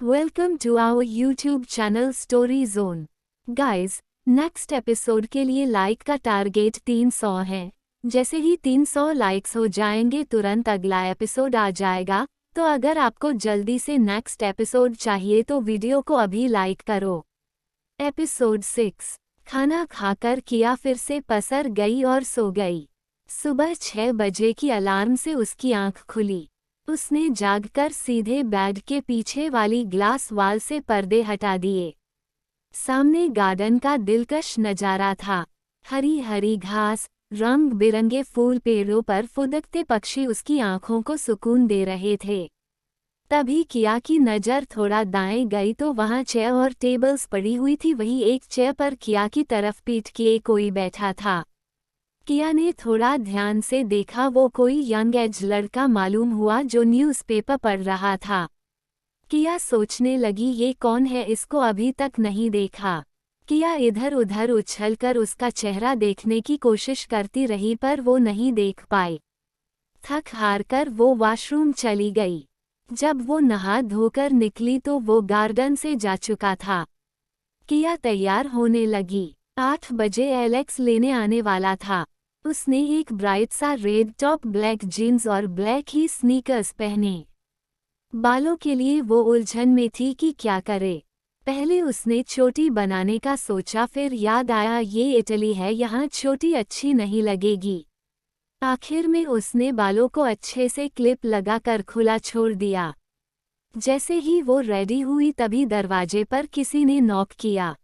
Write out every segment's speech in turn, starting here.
Welcome to our YouTube channel story zone. Guys, next episode के लिए like का target 300 है। जैसे ही 300 लाइक्स हो जाएंगे तुरंत अगला एपिसोड आ जाएगा। तो अगर आपको जल्दी से नेक्स्ट एपिसोड चाहिए तो वीडियो को अभी लाइक करो। एपिसोड 6। खाना खाकर किया फिर से पसर गई और सो गई। सुबह 6 बजे की अलार्म से उसकी आंख खुली। उसने जागकर सीधे बेड के पीछे वाली ग्लास वाल से पर्दे हटा दिए। सामने गार्डन का दिलकश नजारा था। हरी हरी घास, रंग बिरंगे फूल, पेड़ों पर फुदकते पक्षी उसकी आंखों को सुकून दे रहे थे। तभी किया की नज़र थोड़ा दाएं गई तो वहां चेयर और टेबल्स पड़ी हुई थी। वही एक चेयर पर किया की तरफ पीठ किए कोई बैठा था। किया ने थोड़ा ध्यान से देखा। वो कोई यंग एज लड़का मालूम हुआ जो न्यूज़पेपर पढ़ रहा था। किया सोचने लगी, ये कौन है, इसको अभी तक नहीं देखा। किया इधर उधर उछलकर उसका चेहरा देखने की कोशिश करती रही पर वो नहीं देख पाई। थक हार कर वो वॉशरूम चली गई। जब वो नहा धोकर निकली तो वो गार्डन से जा चुका था। किया तैयार होने लगी। 8 बजे एलेक्स लेने आने वाला था। उसने एक ब्राइट सा रेड टॉप, ब्लैक जीन्स और ब्लैक ही स्नीकर्स पहने। बालों के लिए वो उलझन में थी कि क्या करे। पहले उसने चोटी बनाने का सोचा, फिर याद आया ये इटली है, यहाँ चोटी अच्छी नहीं लगेगी। आखिर में उसने बालों को अच्छे से क्लिप लगाकर खुला छोड़ दिया। जैसे ही वो रेडी हुई तभी दरवाजे पर किसी ने नॉक किया।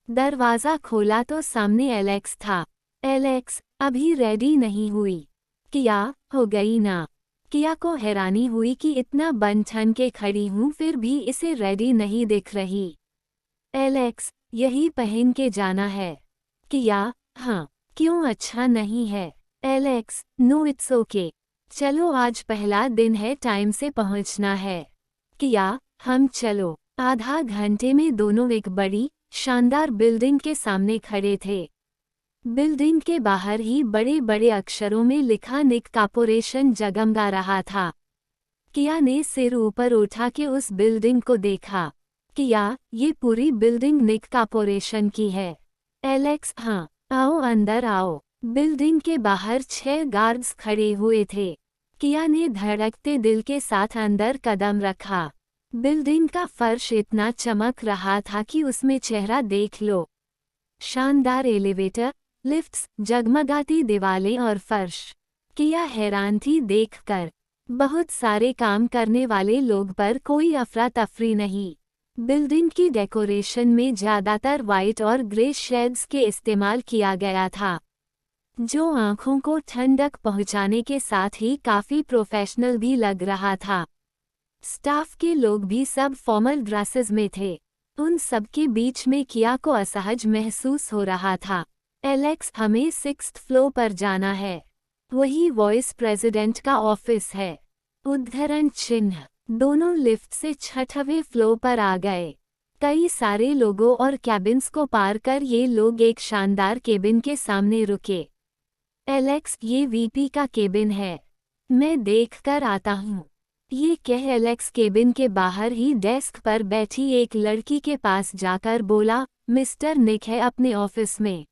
दरवाज़ा खोला तो सामने एलेक्स था। एलेक्स, अभी रेडी नहीं हुई? किया, हो गई ना? किया को हैरानी हुई कि इतना बन ठन के खड़ी हूँ फिर भी इसे रेडी नहीं दिख रही। एलेक्स, यही पहन के जाना है। किया, हाँ, क्यों अच्छा नहीं है? Alex, no it's okay. चलो आज पहला दिन है, टाइम से पहुँचना है। किया, हम चलो। आधा घंटे में दोनों एक बड़ी शानदार बिल्डिंग के सामने खड़े थे। बिल्डिंग के बाहर ही बड़े बड़े अक्षरों में लिखा निक कॉर्पोरेशन जगमगा रहा था। किया ने सिर ऊपर उठा के उस बिल्डिंग को देखा। किया, ये पूरी बिल्डिंग निक कॉर्पोरेशन की है। एलेक्स, हाँ, आओ अंदर आओ। बिल्डिंग के बाहर 6 गार्ड्स खड़े हुए थे। किया ने धड़कते दिल के साथ अंदर कदम रखा। बिल्डिंग का फर्श इतना चमक रहा था कि उसमें चेहरा देख लो। शानदार एलिवेटर, लिफ्ट्स, जगमगाती दीवारें और फर्श। किया हैरान थी देखकर। बहुत सारे काम करने वाले लोग पर कोई अफरा तफरी नहीं। बिल्डिंग की डेकोरेशन में ज़्यादातर वाइट और ग्रे शेड्स के इस्तेमाल किया गया था, जो आंखों को ठंडक पहुंचाने के साथ ही काफ़ी प्रोफेशनल भी लग रहा था। स्टाफ के लोग भी सब फॉर्मल ड्रेसेस में थे। उन सब के बीच में किया को असहज महसूस हो रहा था। एलेक्स, हमें 6th फ्लोर पर जाना है। वही वाइस प्रेसिडेंट का ऑफिस है। उद्धरण चिन्ह। दोनों लिफ्ट से 6वें फ्लोर पर आ गए। कई सारे लोगों और कैबिन्स को पार कर ये लोग एक शानदार केबिन के सामने रुके। एलेक्स, ये वीपी का केबिन है। मैं देख कर आता हूँ। ये कह एलेक्स केबिन के बाहर ही डेस्क पर बैठी एक लड़की के पास जाकर बोला, मिस्टर निक है अपने ऑफिस में?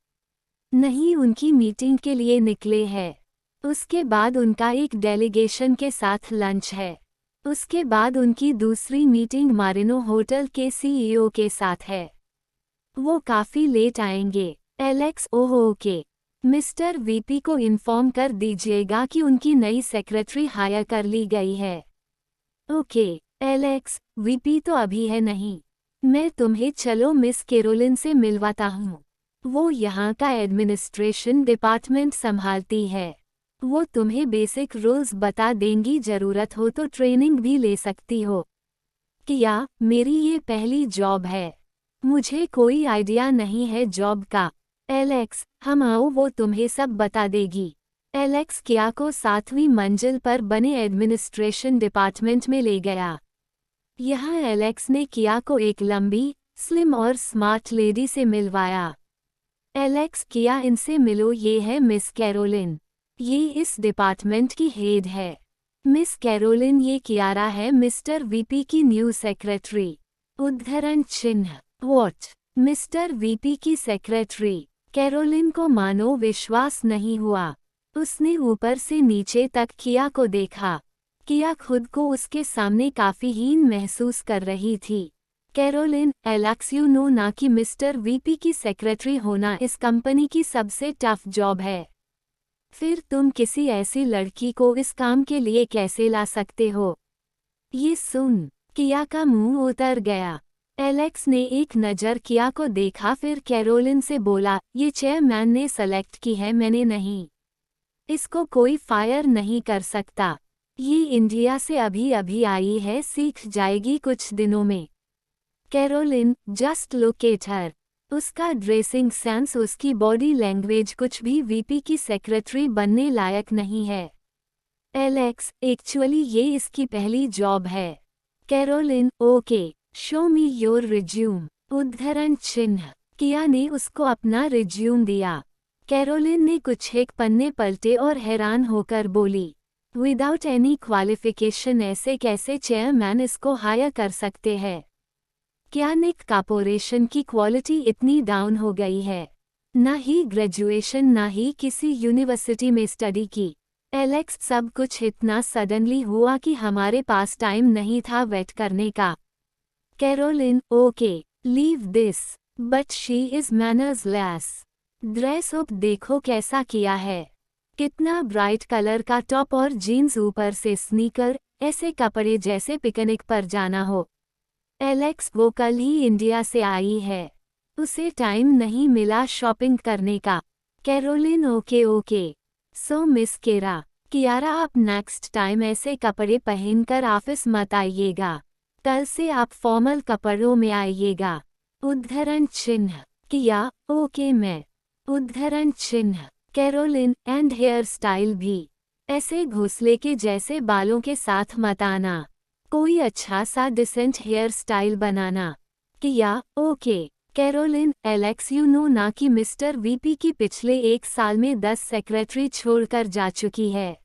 नहीं, उनकी मीटिंग के लिए निकले हैं। उसके बाद उनका एक डेलीगेशन के साथ लंच है। उसके बाद उनकी दूसरी मीटिंग मारिनो होटल के सीईओ के साथ है। वो काफ़ी लेट आएंगे। Alex, oh okay. Mister VP को इन्फॉर्म कर दीजिएगा कि उनकी नई सेक्रेटरी हायर कर ली गई है। ओके। एलेक्स, वीपी तो अभी है नहीं। मैं तुम्हें चलो मिस कैरोलिन से मिलवाता हूँ। वो यहाँ का एडमिनिस्ट्रेशन डिपार्टमेंट संभालती है। वो तुम्हें बेसिक रूल्स बता देंगी, ज़रूरत हो तो ट्रेनिंग भी ले सकती हो। किया, मेरी ये पहली जॉब है। मुझे कोई आइडिया नहीं है जॉब का। एलेक्स, हम आओ, वो तुम्हें सब बता देगी। एलेक्स किया को 7वीं मंजिल पर बने एडमिनिस्ट्रेशन डिपार्टमेंट में ले गया। यहाँ एलेक्स ने किया को एक लंबी, स्लिम और स्मार्ट लेडी से मिलवाया। एलेक्स, किया, इनसे मिलो, ये है मिस कैरोलिन। ये इस डिपार्टमेंट की हेड है। मिस कैरोलिन, ये कियारा है मिस्टर वीपी की न्यू सेक्रेटरी। उद्धरण चिन्ह। वॉट? मिस्टर वीपी की सेक्रेटरी? कैरोलिन को मानो विश्वास नहीं हुआ। उसने ऊपर से नीचे तक किया को देखा। किया खुद को उसके सामने काफी हीन महसूस कर रही थी। कैरोलिन, एलेक्स, यू नो ना कि मिस्टर वीपी की सेक्रेटरी होना इस कंपनी की सबसे टफ जॉब है। फिर तुम किसी ऐसी लड़की को इस काम के लिए कैसे ला सकते हो? ये सुन किया का मुंह उतर गया। एलेक्स ने एक नज़र किया को देखा, फिर कैरोलिन से बोला, ये चेयरमैन ने सेलेक्ट की है, मैंने नहीं। इसको कोई फायर नहीं कर सकता। ये इंडिया से अभी अभी आई है, सीख जाएगी कुछ दिनों में। Caroline, just look at her. उसका ड्रेसिंग सेंस, उसकी बॉडी लैंग्वेज कुछ भी वीपी की सेक्रेटरी बनने लायक नहीं है। एलेक्स, एक्चुअली ये इसकी पहली जॉब है। Caroline, okay, show me your resume. उद्धरण चिन्ह। किया ने उसको अपना रिज्यूम दिया। कैरोलिन ने कुछ एक पन्ने पलटे और हैरान होकर बोली, विदाउट एनी क्वालिफिकेशन ऐसे कैसे चेयरमैन इसको हायर कर सकते हैं? क्या निक कॉर्पोरेशन की क्वालिटी इतनी डाउन हो गई है? ना ही ग्रेजुएशन, ना ही किसी यूनिवर्सिटी में स्टडी की। एलेक्स, सब कुछ इतना सडनली हुआ कि हमारे पास टाइम नहीं था वेट करने का। Caroline, okay, leave this, but she is manners less. Dress up देखो कैसा किया है। कितना ब्राइट कलर का टॉप और जीन्स, ऊपर से स्नीकर, ऐसे कपड़े जैसे पिकनिक पर जाना हो। एलेक्स, वो कल ही इंडिया से आई है, उसे टाइम नहीं मिला शॉपिंग करने का। कैरोलिन, ओके ओके, सो मिस कियारा, आप नेक्स्ट टाइम ऐसे कपड़े पहनकर ऑफिस मत आइएगा। कल से आप फॉर्मल कपड़ों में आइएगा। उद्धरण चिन्ह। किया, ओके मैं। उद्धरण चिन्ह। कैरोलिन, एंड हेयर स्टाइल भी ऐसे घोंसले के जैसे बालों के साथ मत आना, कोई अच्छा सा डिसेंट हेयर स्टाइल बनाना। Kia, okay. Caroline, Alex, you know ना कि मिस्टर वीपी की पिछले 1 साल में 10 सेक्रेटरी छोड़कर जा चुकी है,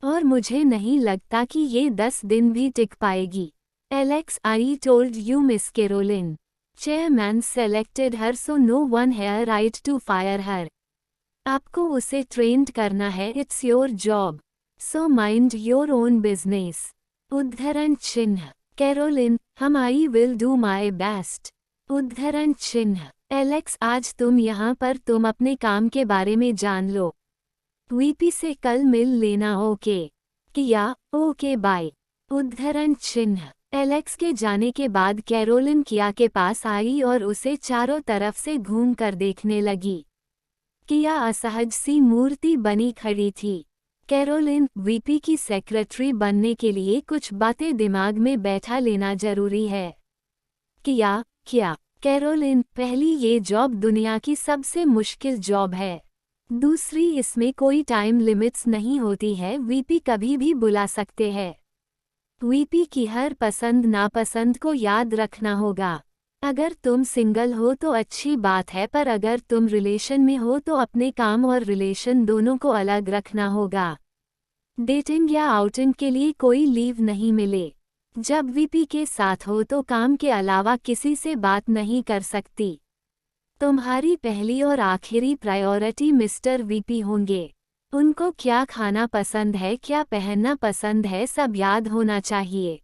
और मुझे नहीं लगता कि ये 10 दिन भी टिक पाएगी। Alex, I told you Miss Caroline, chairman selected her, so no one here right to fire her. आपको उसे ट्रेंड करना है, it's your job, so mind your own business. उद्धरण चिन्ह। Caroline, hmm I will do my best. उद्धरण चिन्ह। Alex, आज तुम यहाँ पर, तुम अपने काम के बारे में जान लो। वीपी से कल मिल लेना, ओके? किया, ओके बाय। उद्धरण चिन्ह। एलेक्स के जाने के बाद कैरोलिन किया के पास आई और उसे चारों तरफ से घूम कर देखने लगी। किया असहज सी मूर्ति बनी खड़ी थी। कैरोलिन, वीपी की सेक्रेटरी बनने के लिए कुछ बातें दिमाग में बैठा लेना जरूरी है। किया, क्या? कैरोलिन, पहली, ये जॉब दुनिया की सबसे मुश्किल जॉब है। दूसरी, इसमें कोई टाइम लिमिट्स नहीं होती है, वीपी कभी भी बुला सकते हैं। वीपी की हर पसंद नापसंद को याद रखना होगा। अगर तुम सिंगल हो तो अच्छी बात है, पर अगर तुम रिलेशन में हो तो अपने काम और रिलेशन दोनों को अलग रखना होगा। डेटिंग या आउटिंग के लिए कोई लीव नहीं मिले। जब वीपी के साथ हो तो काम के अलावा किसी से बात नहीं कर सकती। तुम्हारी पहली और आखिरी प्रायोरिटी मिस्टर वीपी होंगे। उनको क्या खाना पसंद है, क्या पहनना पसंद है, सब याद होना चाहिए।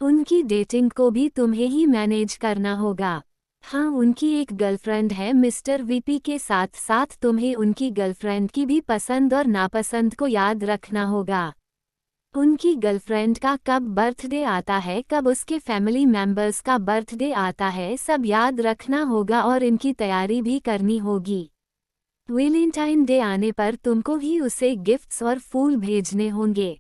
उनकी डेटिंग को भी तुम्हें ही मैनेज करना होगा। हाँ, उनकी एक गर्लफ्रेंड है मिस्टर वीपी के साथ साथ तुम्हें उनकी गर्लफ्रेंड की भी पसंद और नापसंद को याद रखना होगा। उनकी गर्लफ्रेंड का कब बर्थडे आता है, कब उसके फैमिली मेंबर्स का बर्थडे आता है, सब याद रखना होगा और इनकी तैयारी भी करनी होगी। वैलेंटाइन डे आने पर तुमको ही उसे गिफ्ट्स और फूल भेजने होंगे,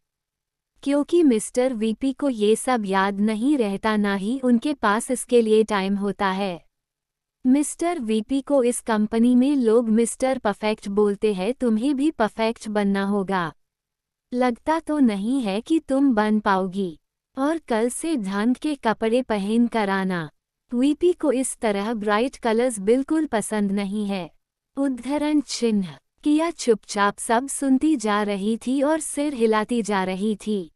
क्योंकि मिस्टर वीपी को ये सब याद नहीं रहता, ना ही उनके पास इसके लिए टाइम होता है। मिस्टर वीपी को इस कंपनी में लोग मिस्टर परफेक्ट बोलते हैं, तुम्हें भी परफेक्ट बनना होगा। लगता तो नहीं है कि तुम बन पाओगी, और कल से ढंग के कपड़े पहन कर आना। वीपी को इस तरह ब्राइट कलर्स बिल्कुल पसंद नहीं है। उद्धरण चिन्ह। किया चुपचाप सब सुनती जा रही थी और सिर हिलाती जा रही थी।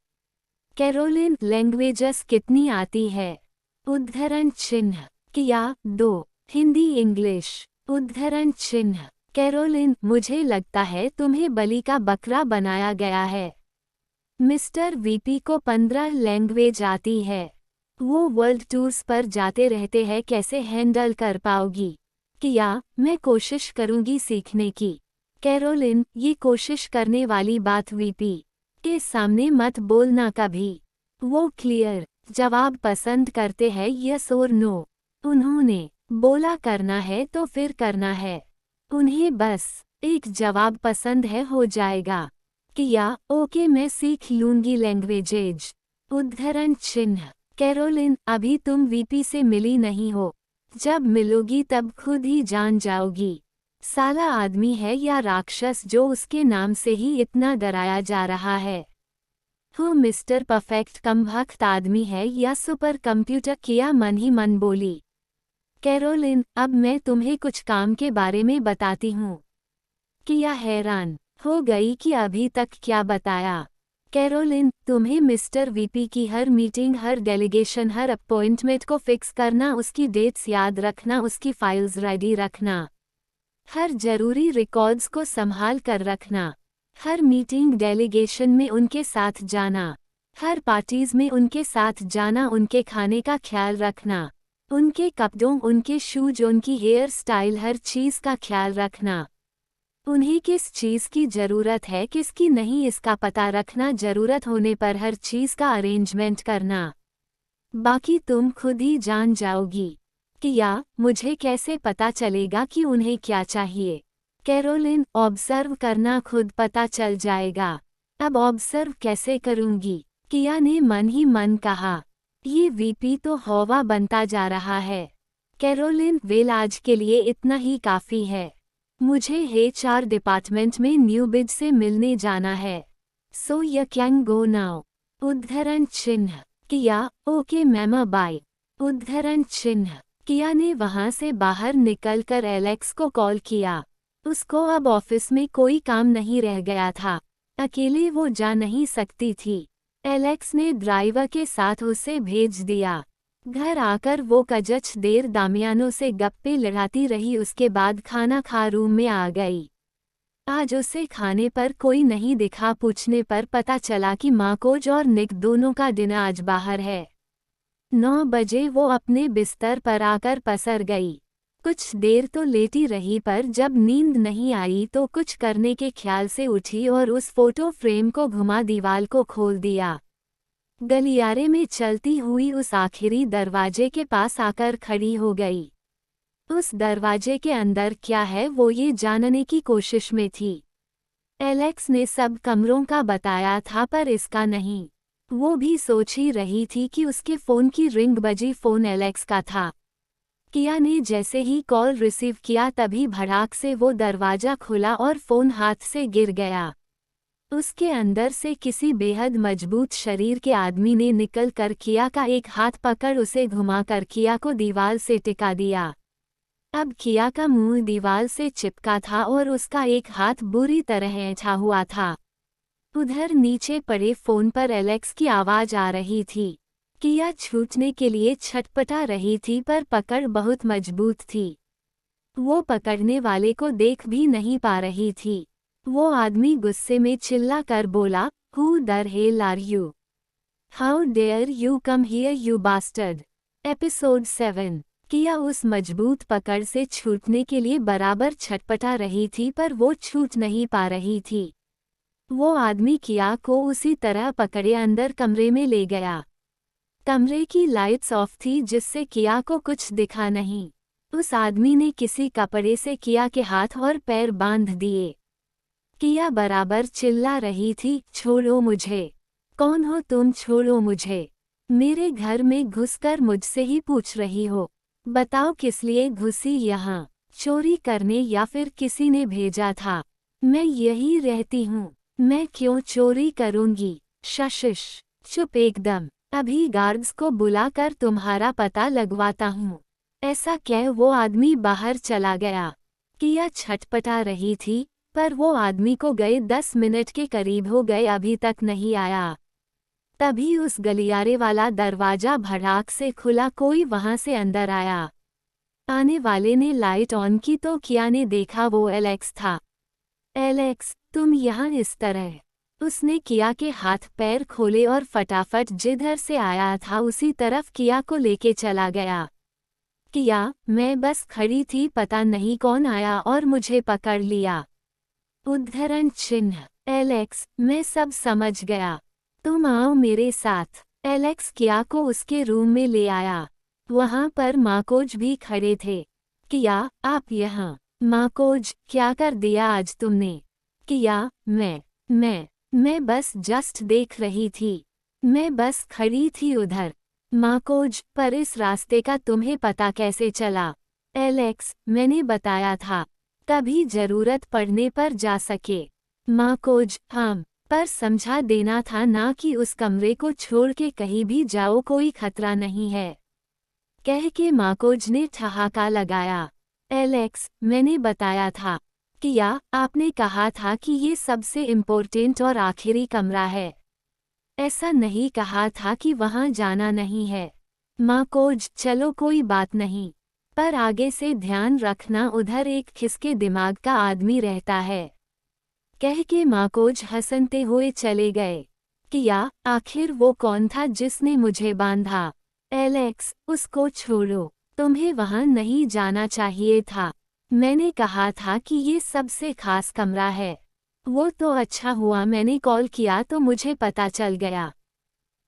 कैरोलिन, लैंग्वेजेस कितनी आती है? उद्धरण चिन्ह। किया, 2। हिंदी इंग्लिश। उद्धरण चिन्ह। कैरोलिन, मुझे लगता है तुम्हें बलि का बकरा बनाया गया है। मिस्टर वीपी को 15 लैंग्वेज आती है। वो वर्ल्ड टूर्स पर जाते रहते हैं, कैसे हैंडल कर पाओगी? किया, मैं कोशिश करूंगी सीखने की। कैरोलिन, ये कोशिश करने वाली बात वीपी के सामने मत बोलना कभी। वो क्लियर जवाब पसंद करते हैं, यस और नो। उन्होंने बोला करना है तो फिर करना है। उन्हें बस एक जवाब पसंद है, हो जाएगा। किया, ओके मैं सीख लूंगी लैंग्वेजेज। उद्धरण चिन्ह। कैरोलिन, अभी तुम वीपी से मिली नहीं हो। जब मिलोगी तब खुद ही जान जाओगी। साला आदमी है या राक्षस जो उसके नाम से ही इतना डराया जा रहा है। वो मिस्टर परफेक्ट कम वक्त आदमी है या सुपर कंप्यूटर? किया मन ही मन बोली। कैरोलिन, अब मैं तुम्हें कुछ काम के बारे में बताती हूँ। किया हैरान हो गई कि अभी तक क्या बताया। कैरोलिन, तुम्हें मिस्टर वीपी की हर मीटिंग, हर डेलीगेशन, हर अपॉइंटमेंट को फिक्स करना, उसकी डेट्स याद रखना, उसकी फाइल्स रेडी रखना, हर जरूरी रिकॉर्ड्स को संभाल कर रखना, हर मीटिंग डेलीगेशन में उनके साथ जाना, हर पार्टीज में उनके साथ जाना, उनके खाने का ख्याल रखना, उनके कपड़ों, उनके शूज, उनकी हेयर स्टाइल, हर चीज़ का ख्याल रखना। उन्हें किस चीज़ की ज़रूरत है, किसकी नहीं, इसका पता रखना, ज़रूरत होने पर हर चीज़ का अरेंजमेंट करना। बाकी तुम खुद ही जान जाओगी। किया, मुझे कैसे पता चलेगा कि उन्हें क्या चाहिए? कैरोलिन, ऑब्जर्व करना, खुद पता चल जाएगा। अब ऑब्जर्व कैसे करूंगी? किया ने मन ही मन कहा। ये वीपी तो हौवा बनता जा रहा है। कैरोलिन, वेल आज के लिए इतना ही काफ़ी है। मुझे HR डिपार्टमेंट में न्यूबिज से मिलने जाना है। So you can go now. उद्धरण चिन्ह। किया, ओके मैम बाय। उद्धरण चिन्ह। किया ने वहां से बाहर निकलकर एलेक्स को कॉल किया। उसको अब ऑफिस में कोई काम नहीं रह गया था। अकेले वो जा नहीं सकती थी। एलेक्स ने ड्राइवर के साथ उसे भेज दिया। घर आकर वो कजच देर दामियानों से गप्पे लड़ाती रही, उसके बाद खाना खा रूम में आ गई। आज उसे खाने पर कोई नहीं दिखा। पूछने पर पता चला कि माकोज और निक दोनों का दिन आज बाहर है। 9 बजे वो अपने बिस्तर पर आकर पसर गई। कुछ देर तो लेटी रही, पर जब नींद नहीं आई तो कुछ करने के ख्याल से उठी और उस फोटो फ्रेम को घुमा दीवार को खोल दिया। गलियारे में चलती हुई उस आखिरी दरवाजे के पास आकर खड़ी हो गई। उस दरवाजे के अंदर क्या है वो ये जानने की कोशिश में थी। एलेक्स ने सब कमरों का बताया था पर इसका नहीं। वो भी सोच ही रही थी कि उसके फ़ोन की रिंग बजी। फ़ोन एलेक्स का था। किया ने जैसे ही कॉल रिसीव किया तभी भड़ाक से वो दरवाज़ा खुला और फ़ोन हाथ से गिर गया। उसके अंदर से किसी बेहद मजबूत शरीर के आदमी ने निकल कर किया का एक हाथ पकड़ उसे घुमाकर किया को दीवार से टिका दिया। अब किया का मुंह दीवार से चिपका था और उसका एक हाथ बुरी तरह ऐंठा हुआ था। उधर नीचे पड़े फ़ोन पर एलेक्स की आवाज़ आ रही थी। किया छूटने के लिए छटपटा रही थी पर पकड़ बहुत मजबूत थी। वो पकड़ने वाले को देख भी नहीं पा रही थी। वो आदमी गुस्से में चिल्ला कर बोला, who the hell are you? How dare you come here you bastard? Episode 7। Kia उस मजबूत पकड़ से छूटने के लिए बराबर छटपटा रही थी पर वो छूट नहीं पा रही थी। वो आदमी किया को उसी तरह पकड़े अंदर कमरे में ले गया। कमरे की लाइट्स ऑफ थी जिससे किया को कुछ दिखा नहीं। उस आदमी ने किसी कपड़े से किया के हाथ और पैर बांध दिए। किया बराबर चिल्ला रही थी, छोड़ो मुझे। कौन हो तुम? छोड़ो मुझे। मेरे घर में घुसकर मुझसे ही पूछ रही हो? बताओ किस लिए घुसी यहाँ? चोरी करने या फिर किसी ने भेजा था? मैं यही रहती हूँ। मैं क्यों चोरी करूँगी? शशिश चुप एकदम। अभी गार्ड्स को बुलाकर तुम्हारा पता लगवाता हूँ। ऐसा कह वो आदमी बाहर चला गया। किया छटपटा रही थी, पर वो आदमी को गए 10 मिनट के करीब हो गए, अभी तक नहीं आया। तभी उस गलियारे वाला दरवाजा भड़ाक से खुला, कोई वहां से अंदर आया। आने वाले ने लाइट ऑन की तो किया ने देखा वो एलेक्स था। एलेक्स, तुम यहाँ इस तरह? उसने किया के हाथ पैर खोले और फटाफट जिधर से आया था उसी तरफ किया को लेके चला गया। किया, मैं बस खड़ी थी, पता नहीं कौन आया और मुझे पकड़ लिया। उद्धरण चिन्ह। एलेक्स, मैं सब समझ गया, तुम आओ मेरे साथ। एलेक्स किया को उसके रूम में ले आया। वहां पर माकोज भी खड़े थे। किया, आप यहाँ? माकोज, क्या कर दिया आज तुमने? किया, मैं बस जस्ट देख रही थी, मैं बस खड़ी थी उधर। माकोज, पर इस रास्ते का तुम्हें पता कैसे चला? एलेक्स, मैंने बताया था, कभी जरूरत पड़ने पर जा सके। माकोज, हाँ, पर समझा देना था ना कि उस कमरे को छोड़ के कहीं भी जाओ, कोई खतरा नहीं है। कह के माकोज ने ठहाका लगाया। एलेक्स, मैंने बताया था। किया, आपने कहा था कि ये सबसे इम्पोर्टेंट और आखिरी कमरा है, ऐसा नहीं कहा था कि वहां जाना नहीं है। माकोज, चलो कोई बात नहीं, पर आगे से ध्यान रखना, उधर एक खिसके दिमाग का आदमी रहता है। कह के माकोज हंसते हुए चले गए। किया, आखिर वो कौन था जिसने मुझे बांधा? एलेक्स, उसको छोड़ो, तुम्हें वहां नहीं जाना चाहिए था। मैंने कहा था कि ये सबसे खास कमरा है। वो तो अच्छा हुआ मैंने कॉल किया तो मुझे पता चल गया,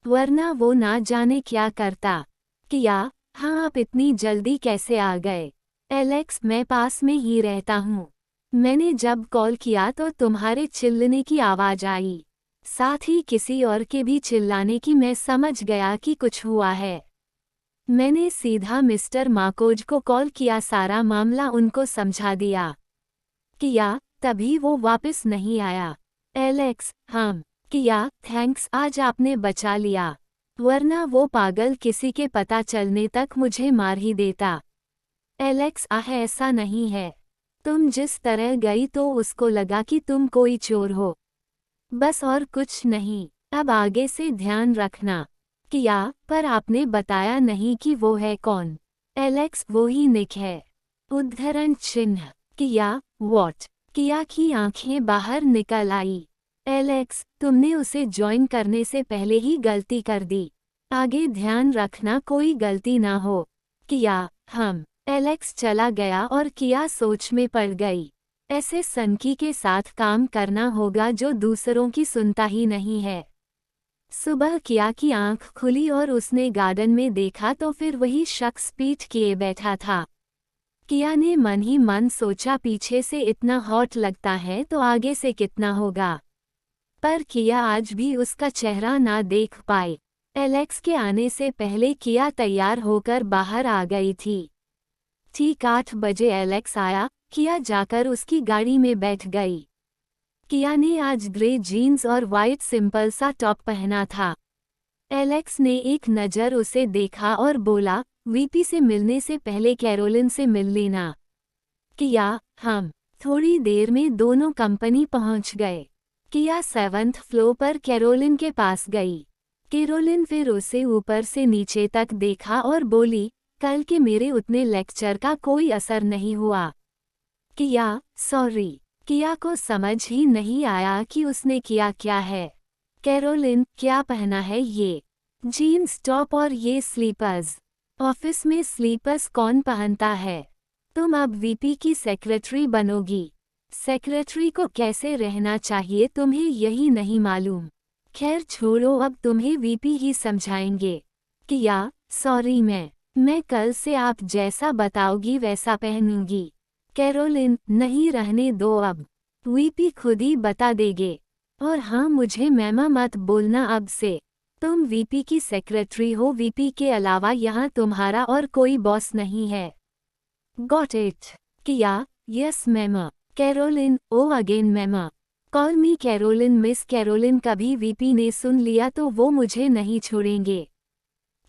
वरना वो ना जाने क्या करता। किया, हाँ, आप इतनी जल्दी कैसे आ गए? एलेक्स, मैं पास में ही रहता हूँ। मैंने जब कॉल किया तो तुम्हारे चिल्लाने की आवाज आई, साथ ही किसी और के भी चिल्लाने की। मैं समझ गया कि कुछ हुआ है। मैंने सीधा मिस्टर माकोज को कॉल किया, सारा मामला उनको समझा दिया। किया, तभी वो वापस नहीं आया। एलेक्स, हाँ। किया, थैंक्स, आज आपने बचा लिया, वरना वो पागल किसी के पता चलने तक मुझे मार ही देता। एलेक्स, ऐसा नहीं है, तुम जिस तरह गई तो उसको लगा कि तुम कोई चोर हो, बस और कुछ नहीं। अब आगे से ध्यान रखना। किया, पर आपने बताया नहीं कि वो है कौन? एलेक्स, वो ही निक है। उद्धरण चिन्ह। किया, व्हाट? किया की आंखें बाहर निकल आई। एलेक्स, तुमने उसे ज्वाइन करने से पहले ही गलती कर दी, आगे ध्यान रखना कोई गलती ना हो। किया, हम। एलेक्स चला गया और किया सोच में पड़ गई। ऐसे सनकी के साथ काम करना होगा जो दूसरों की सुनता ही नहीं है। सुबह किया की आंख खुली और उसने गार्डन में देखा तो फिर वही शख्स पीठ किए बैठा था। किया ने मन ही मन सोचा, पीछे से इतना हॉट लगता है तो आगे से कितना होगा। पर किया आज भी उसका चेहरा ना देख पाए। एलेक्स के आने से पहले किया तैयार होकर बाहर आ गई थी। ठीक 8 बजे एलेक्स आया। किया जाकर उसकी गाड़ी में बैठ गई। किया ने आज ग्रे जीन्स और वाइट सिंपल सा टॉप पहना था। एलेक्स ने एक नज़र उसे देखा और बोला, वीपी से मिलने से पहले कैरोलिन से मिल लेना। किया, हम। थोड़ी देर में दोनों कंपनी पहुंच गए। किया 7th फ्लोर पर कैरोलिन के पास गई। कैरोलिन फिर उसे ऊपर से नीचे तक देखा और बोली, कल के मेरे उतने लेक्चर का कोई असर नहीं हुआ। किया, सॉरी। किया को समझ ही नहीं आया कि उसने किया क्या है। कैरोलिन, क्या पहना है ये? जीन्स टॉप और ये स्लीपर्स। ऑफिस में स्लीपर्स कौन पहनता है? तुम अब वीपी की सेक्रेटरी बनोगी। सेक्रेटरी को कैसे रहना चाहिए तुम्हें यही नहीं मालूम। खैर छोड़ो, अब तुम्हें वीपी ही समझाएंगे। किया, सॉरी, मैं कल से आप जैसा बताओगी वैसा पहनूंगी। कैरोलिन, नहीं रहने दो, अब वीपी खुद ही बता देंगे। और हाँ, मुझे मैमा मत बोलना अब से। तुम वीपी की सेक्रेटरी हो, वीपी के अलावा यहाँ तुम्हारा और कोई बॉस नहीं है। Got it? Kia, yes ma'am. Caroline, oh again ma'am. Call me Caroline miss Caroline. कभी वीपी ने सुन लिया तो वो मुझे नहीं छोड़ेंगे।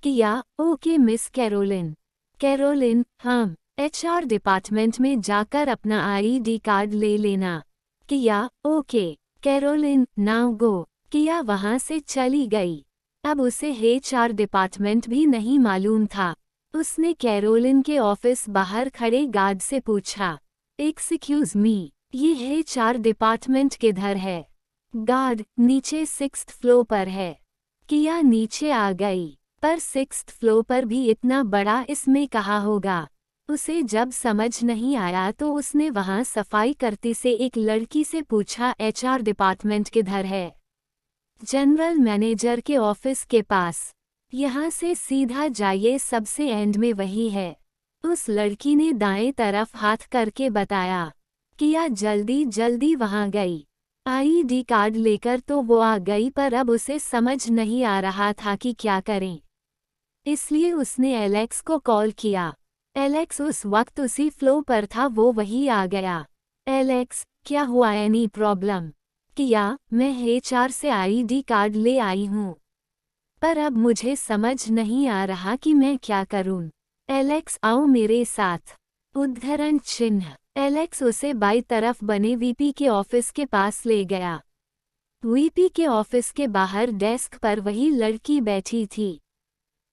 Kia, okay miss Caroline. Caroline, हाँ, एचआर डिपार्टमेंट में जाकर अपना आईडी कार्ड ले लेना। किया, ओके कैरोलिन नाउ गो। किया वहां से चली गई। अब उसे HR डिपार्टमेंट भी नहीं मालूम था। उसने कैरोलिन के ऑफिस बाहर खड़े गार्ड से पूछा, एक्सक्यूज मी, ये HR डिपार्टमेंट किधर है? गार्ड, नीचे 6th फ्लोर पर है। किया नीचे आ गई, पर 6th फ्लोर पर भी इतना बड़ा इसमें कहाँ होगा। उसे जब समझ नहीं आया तो उसने वहां सफाई करती से एक लड़की से पूछा, HR डिपार्टमेंट किधर है? जनरल मैनेजर के ऑफिस के पास। यहाँ से सीधा जाइए, सबसे एंड में वही है। उस लड़की ने दाएं तरफ हाथ करके बताया। किया जल्दी जल्दी वहां गई। ID कार्ड लेकर तो वो आ गई, पर अब उसे समझ नहीं आ रहा था कि क्या करें। इसलिए उसने एलेक्स को कॉल किया। एलेक्स उस वक्त उसी फ्लो पर था, वो वही आ गया। एलेक्स, क्या हुआ, एनी प्रॉब्लम? किया, मैं HR से ID कार्ड ले आई हूँ, पर अब मुझे समझ नहीं आ रहा कि मैं क्या करूँ। एलेक्स, आओ मेरे साथ। उद्धरण चिन्ह। एलेक्स उसे बाईं तरफ बने VP के ऑफिस के पास ले गया। VP के ऑफिस के बाहर डेस्क पर वही लड़की बैठी थी।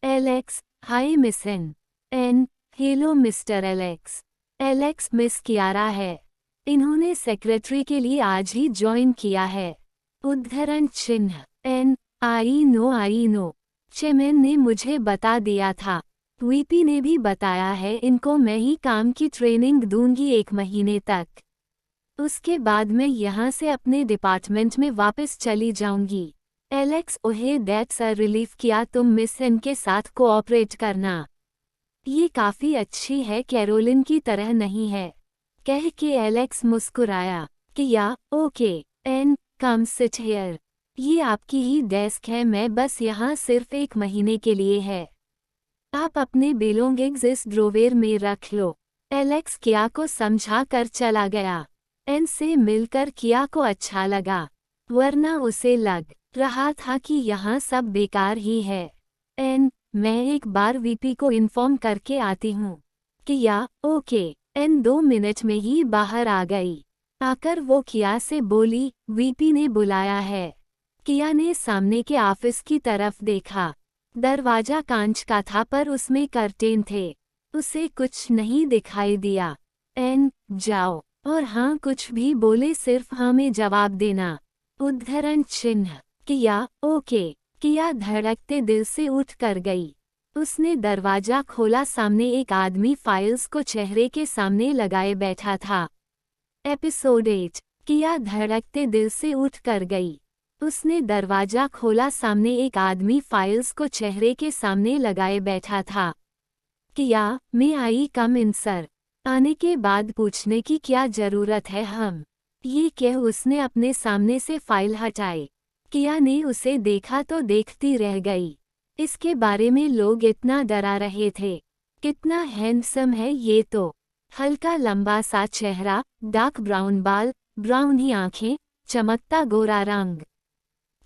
Alex, hi miss N. Hello mister Alex. Alex, miss Kiara है। इन्होंने सेक्रेटरी के लिए आज ही ज्वाइन किया है। उद्धरण चिन्ह। N, I know. चेमेन ने मुझे बता दिया था। VP ने भी बताया है, इनको मैं ही काम की ट्रेनिंग दूंगी 1 महीने तक। उसके बाद मैं यहाँ से अपने डिपार्टमेंट में वापस चली जाऊंगी। एलेक्स, ओहे दैट्स अ रिलीफ। किया, तुम मिस एन के साथ कोऑपरेट करना। ये काफी अच्छी है, कैरोलिन की तरह नहीं है, कह के एलेक्स मुस्कुराया। Kia, okay Ann, come sit here. ये आपकी ही डेस्क है, मैं बस यहाँ सिर्फ 1 महीने के लिए है। आप अपने बेलोंगिंग्स इस ड्रोवेर में रख लो। एलेक्स किया को समझा कर चला गया। एन से मिलकर किया को अच्छा लगा, वरना उसे लग रहा था कि यहाँ सब बेकार ही है। एन, मैं एक बार VP को इन्फॉर्म करके आती हूँ। किया, ओके। एन 2 मिनट में ही बाहर आ गई। आकर वो किया से बोली, VP ने बुलाया है। किया ने सामने के ऑफिस की तरफ देखा। दरवाजा कांच का था, पर उसमें कर्टेन थे। उसे कुछ नहीं दिखाई दिया। एन, जाओ, और हाँ कुछ भी बोले सिर्फ हाँ में जवाब देना। उद्धरण चिन्ह। किया, ओके। किया धड़कते दिल से उठ कर गई। उसने दरवाजा खोला, सामने एक आदमी फाइल्स को चेहरे के सामने लगाए बैठा था। एपिसोड 8। किया धड़कते दिल से उठ कर गई। उसने दरवाजा खोला, सामने एक आदमी फाइल्स को चेहरे के सामने लगाए बैठा था। किया, मैं आई कम इन सर। आने के बाद पूछने की क्या जरूरत है हम। ये कह उसने अपने सामने से फाइल हटाई। किया ने उसे देखा तो देखती रह गई। इसके बारे में लोग इतना डरा रहे थे। कितना हैंडसम है ये तो। हल्का लंबा सा चेहरा, डार्क ब्राउन बाल, ब्राउन ही आंखें, चमकता गोरा रंग।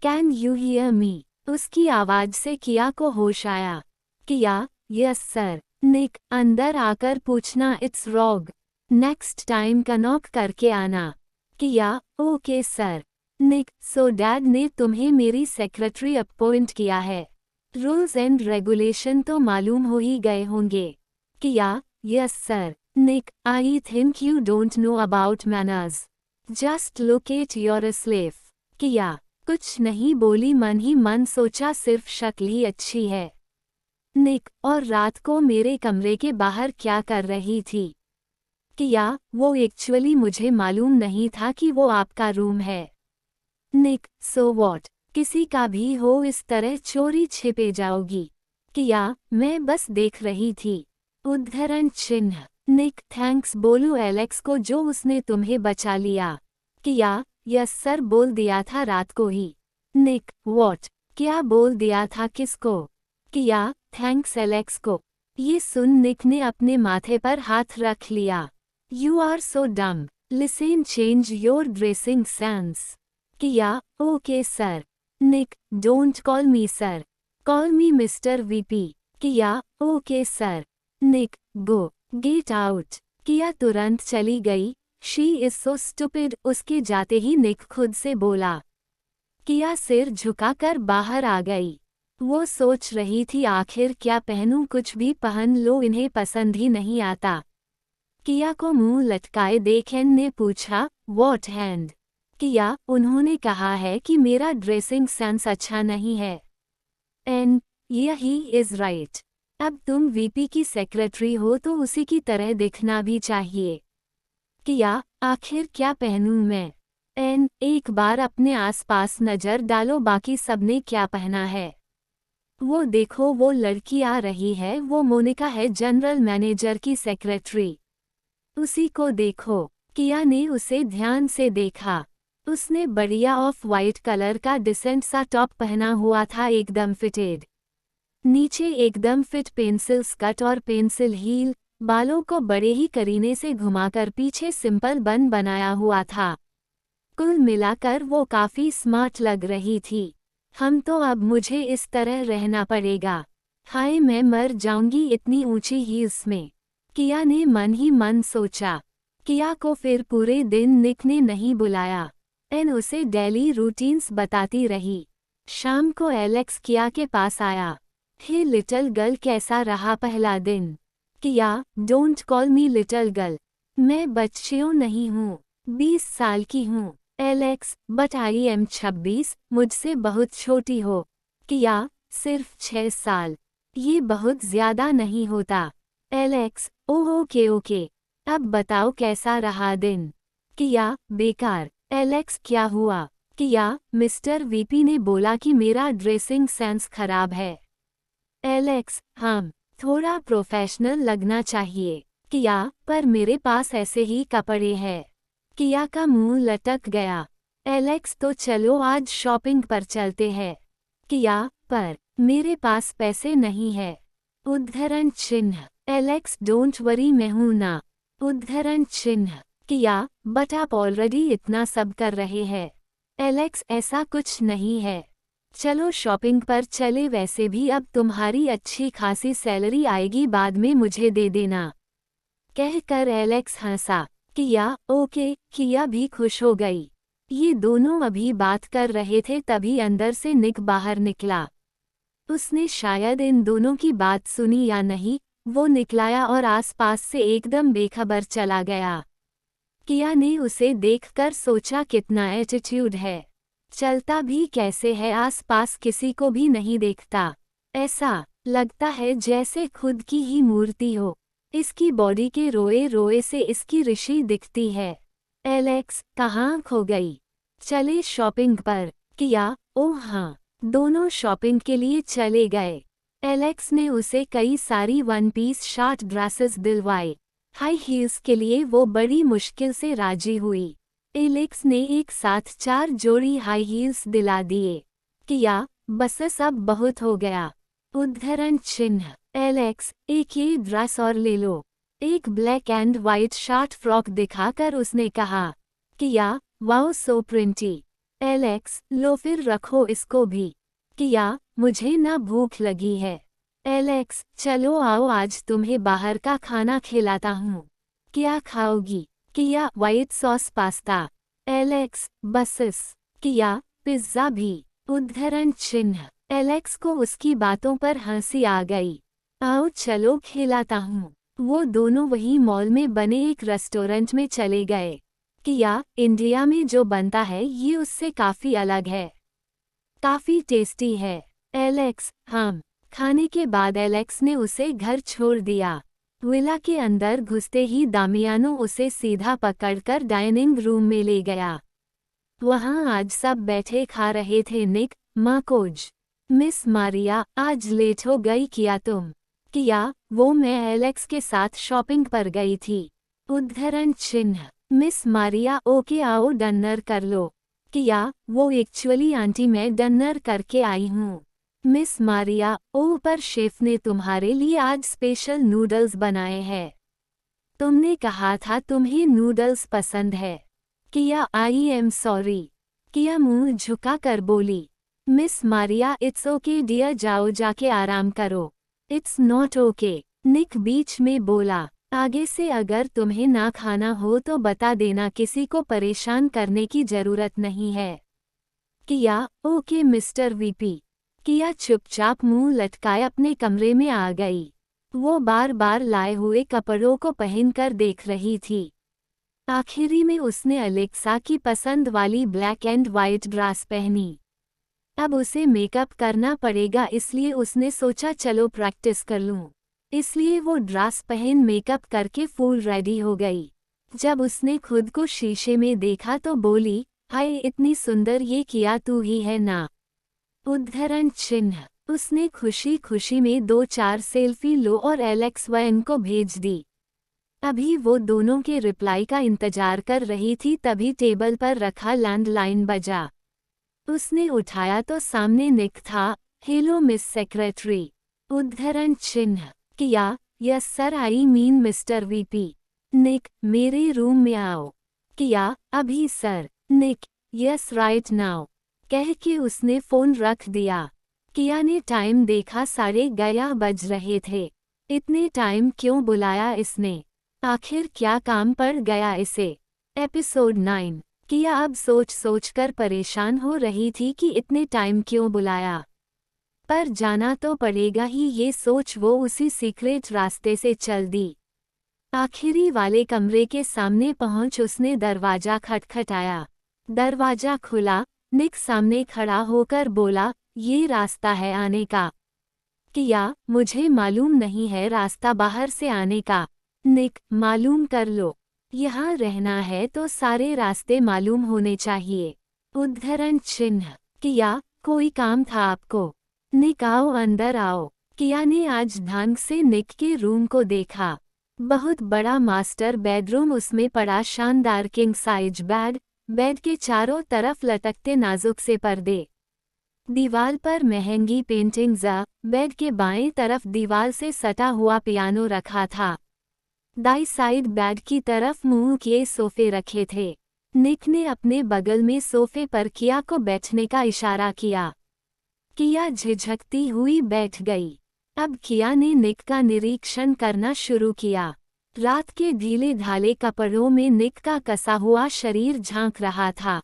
Can you hear me? उसकी आवाज से किया को होश आया। किया, यस सर। निक, अंदर आकर पूछना इट्स रॉग। नेक्स्ट टाइम का नॉक करके आना। किया, ओके सर। निक, सो डैड ने तुम्हें मेरी सेक्रेटरी अपॉइंट किया है। रूल्स एंड रेगुलेशन तो मालूम हो ही गए होंगे। Kia, yes sir. Nick, I think you don't know about manners. Just look at your slave. Kia, कुछ नहीं बोली, मन ही मन सोचा सिर्फ शक्ल ही अच्छी है। निक, और रात को मेरे कमरे के बाहर क्या कर रही थी? किया, वो एक्चुअली मुझे मालूम नहीं था कि वो आपका रूम है। निक, सो वॉट, किसी का भी हो इस तरह चोरी छिपे जाओगी। किया, मैं बस देख रही थी। उद्धरण चिन्ह। निक, थैंक्स बोलो एलेक्स को जो उसने तुम्हें बचा लिया। किया, यस सर, बोल दिया था रात को ही। निक, वॉट, क्या बोल दिया था, किसको? किया, थैंक्स एलेक्स को। ये सुन निक ने अपने माथे पर हाथ रख लिया। You are so dumb, listen change your dressing sense. Kiya, okay sir. Nick, don't call me sir, call me Mister VP। Kiya, okay sir. Nick, go, get out. Kiya तुरंत चली गई। शी इज सो स्टूपिड, उसके जाते ही निक खुद से बोला। किया सिर झुकाकर बाहर आ गई। वो सोच रही थी आखिर क्या पहनूं, कुछ भी पहन लो, इन्हें पसंद ही नहीं आता। किया को मुंह लटकाए देख एन ने पूछा, व्हाट हैंड? किया, उन्होंने कहा है कि मेरा ड्रेसिंग सेंस अच्छा नहीं है। एन, यही इज राइट। अब तुम वीपी की सेक्रेटरी हो तो उसी की तरह दिखना भी चाहिए। किया, आखिर क्या पहनूं मैं? एन, एक बार अपने आसपास नजर डालो, बाकी सबने क्या पहना है। वो देखो वो लड़की आ रही है, वो मोनिका है, जनरल मैनेजर की सेक्रेटरी। उसी को देखो। किया ने उसे ध्यान से देखा। उसने बढ़िया ऑफ वाइट कलर का डिसेंट सा टॉप पहना हुआ था, एकदम फिटेड। नीचे एकदम फिट पेंसिल स्कर्ट और पेंसिल हील, बालों को बड़े ही करीने से घुमाकर पीछे सिंपल बन बनाया हुआ था। कुल मिलाकर वो काफी स्मार्ट लग रही थी। हम तो अब मुझे इस तरह रहना पड़ेगा। हाय, मैं मर जाऊंगी इतनी ऊंची हील्स में। किया ने मन ही मन सोचा। किया को फिर पूरे दिन निक ने नहीं बुलाया। एन उसे डेली रूटीन्स बताती रही। शाम को एलेक्स किया के पास आया। हे लिटिल गर्ल, कैसा रहा पहला दिन? किया, don't call me little girl, मैं बच्चियों नहीं हूँ, 20 साल की हूँ। एलेक्स, बट आई एम 26, मुझसे बहुत छोटी हो। किया, सिर्फ 6 साल, ये बहुत ज्यादा नहीं होता। Alex, oh okay okay. अब बताओ कैसा रहा दिन? किया, बेकार। एलेक्स, क्या हुआ? किया, मिस्टर वीपी ने बोला कि मेरा ड्रेसिंग सेंस खराब है। एलेक्स, हाँ, थोड़ा प्रोफेशनल लगना चाहिए। किया, पर मेरे पास ऐसे ही कपड़े हैं। किया का मुंह लटक गया। एलेक्स, तो चलो आज शॉपिंग पर चलते हैं। किया, पर मेरे पास पैसे नहीं है। उद्धरण चिन्ह। एलेक्स, डोंट वरी, मैं हूं ना। उद्धरण चिन्ह। किया, बट आप ऑलरेडी इतना सब कर रहे हैं। एलेक्स, ऐसा कुछ नहीं है। चलो शॉपिंग पर चले, वैसे भी अब तुम्हारी अच्छी खासी सैलरी आएगी, बाद में मुझे दे देना। कहकर एलेक्स हंसा। किया, ओके। किया भी खुश हो गई। ये दोनों अभी बात कर रहे थे तभी अंदर से निक बाहर निकला। उसने शायद इन दोनों की बात सुनी या नहीं, वो निकलाया और आसपास से एकदम बेखबर चला गया। किया ने उसे देखकर सोचा, कितना एटीट्यूड है, चलता भी कैसे है, आसपास किसी को भी नहीं देखता। ऐसा लगता है जैसे खुद की ही मूर्ति हो। इसकी बॉडी के रोए रोए से इसकी ऋषि दिखती है। एलेक्स, कहाँ खो गई? चले शॉपिंग पर। किया, ओह हाँ। दोनों शॉपिंग के लिए चले गए। एलेक्स ने उसे कई सारी वन पीस शॉर्ट ड्रेसेस दिलवाए। हाई हील्स के लिए वो बड़ी मुश्किल से राजी हुई। एलेक्स ने एक साथ 4 जोड़ी हाई हील्स दिला दिए। किया, बस अब बहुत हो गया। उद्धरण चिन्ह। एलेक्स, एक ये ड्रेस और ले लो। एक black and white short frock दिखाकर उसने कहा। किया, वाओ सो प्रिंटी। एलेक्स, लो फिर रखो इसको भी। किया, मुझे ना भूख लगी है। एलेक्स, चलो आओ आज तुम्हें बाहर का खाना खिलाता हूँ। क्या खाओगी? किया, white sauce pasta. Alex, buses. किया, पिज्जा भी। उद्धरण चिन्ह। एलेक्स को उसकी बातों पर हंसी आ गई। आओ चलो खिलाता हूँ। वो दोनों वही मॉल में बने एक रेस्टोरेंट में चले गए। किया, इंडिया में जो बनता है ये उससे काफी अलग है, काफी टेस्टी है। एलेक्स, हाँ। खाने के बाद एलेक्स ने उसे घर छोड़ दिया। विला के अंदर घुसते ही दामियानो उसे सीधा पकड़कर डाइनिंग रूम में ले गया। वहाँ आज सब बैठे खा रहे थे। निक, माकोज, मिस मारिया, आज लेट हो गई किया तुम? किया, वो मैं एलेक्स के साथ शॉपिंग पर गई थी। उद्धरण चिन्ह। मिस मारिया, ओके आओ डिनर कर लो। किया, वो एक्चुअली आंटी मैं डिनर करके आई हूँ। मिस मारिया, ओह पर शेफ ने तुम्हारे लिए आज स्पेशल नूडल्स बनाए हैं। तुमने कहा था तुम्हें नूडल्स पसंद है। किया, आई एम सॉरी। किया मुंह झुका कर बोली। Miss Maria, it's okay dear, जाओ जाके आराम करो। इट्स नॉट ओके, निक बीच में बोला। आगे से अगर तुम्हें ना खाना हो तो बता देना, किसी को परेशान करने की जरूरत नहीं है। किया, ओके मिस्टर वीपी। किया चुपचाप मुंह लटकाए अपने कमरे में आ गई। वो बार बार लाए हुए कपड़ों को पहनकर देख रही थी। आखिरी में उसने अलेक्सा की पसंद वाली ब्लैक एंड वाइट ड्रेस पहनी। अब उसे मेकअप करना पड़ेगा, इसलिए उसने सोचा चलो प्रैक्टिस कर लूं। इसलिए वो ड्रेस पहन मेकअप करके फुल रेडी हो गई। जब उसने खुद को शीशे में देखा तो बोली, हाय इतनी सुंदर, ये किया तू ही है ना? उद्धरण चिन्ह। उसने खुशी खुशी में 2-4 सेल्फी लो और एलेक्स वैन को भेज दी। अभी वो दोनों के रिप्लाई का इंतजार कर रही थी, तभी टेबल पर रखा लैंडलाइन बजा। उसने उठाया तो सामने निक था। Hello Miss secretary. उद्धरण चिन्ह। Kiya, yes sir, I mean Mister VP. Nick, मेरे रूम में आओ। किया, अभी sir. Nick, yes right now. कह के उसने फोन रख दिया। किया ने टाइम देखा, 11:30 बज रहे थे। इतने टाइम क्यों बुलाया इसने? आखिर क्या काम पड़ गया इसे? एपिसोड 9। किया अब सोच सोच कर परेशान हो रही थी कि इतने टाइम क्यों बुलाया, पर जाना तो पड़ेगा ही, ये सोच वो उसी सीक्रेट रास्ते से चल दी। आखिरी वाले कमरे के सामने पहुंच उसने दरवाजा खटखटाया। दरवाजा खुला। निक सामने खड़ा होकर बोला, ये रास्ता है आने का? किया, मुझे मालूम नहीं है रास्ता बाहर से आने का। निक, मालूम कर लो। यहाँ रहना है तो सारे रास्ते मालूम होने चाहिए। उद्धरण चिन्ह। किया, कोई काम था आपको? निक, आओ अंदर आओ। किया ने आज ढंग से निक के रूम को देखा। बहुत बड़ा मास्टर बेडरूम, उसमें पड़ा शानदार किंग साइज बेड। बेड के चारों तरफ लटकते नाजुक से पर्दे। दीवार पर महंगी पेंटिंग्स। बेड के बाएं तरफ दीवार से सटा हुआ पियानो रखा था। दाई साइड बेड की तरफ मुंह किए सोफे रखे थे। निक ने अपने बगल में सोफे पर किया को बैठने का इशारा किया। किया झिझकती हुई बैठ गई। अब किया ने निक का निरीक्षण करना शुरू किया। रात के ढीले ढाले कपड़ों में निक का कसा हुआ शरीर झांक रहा था।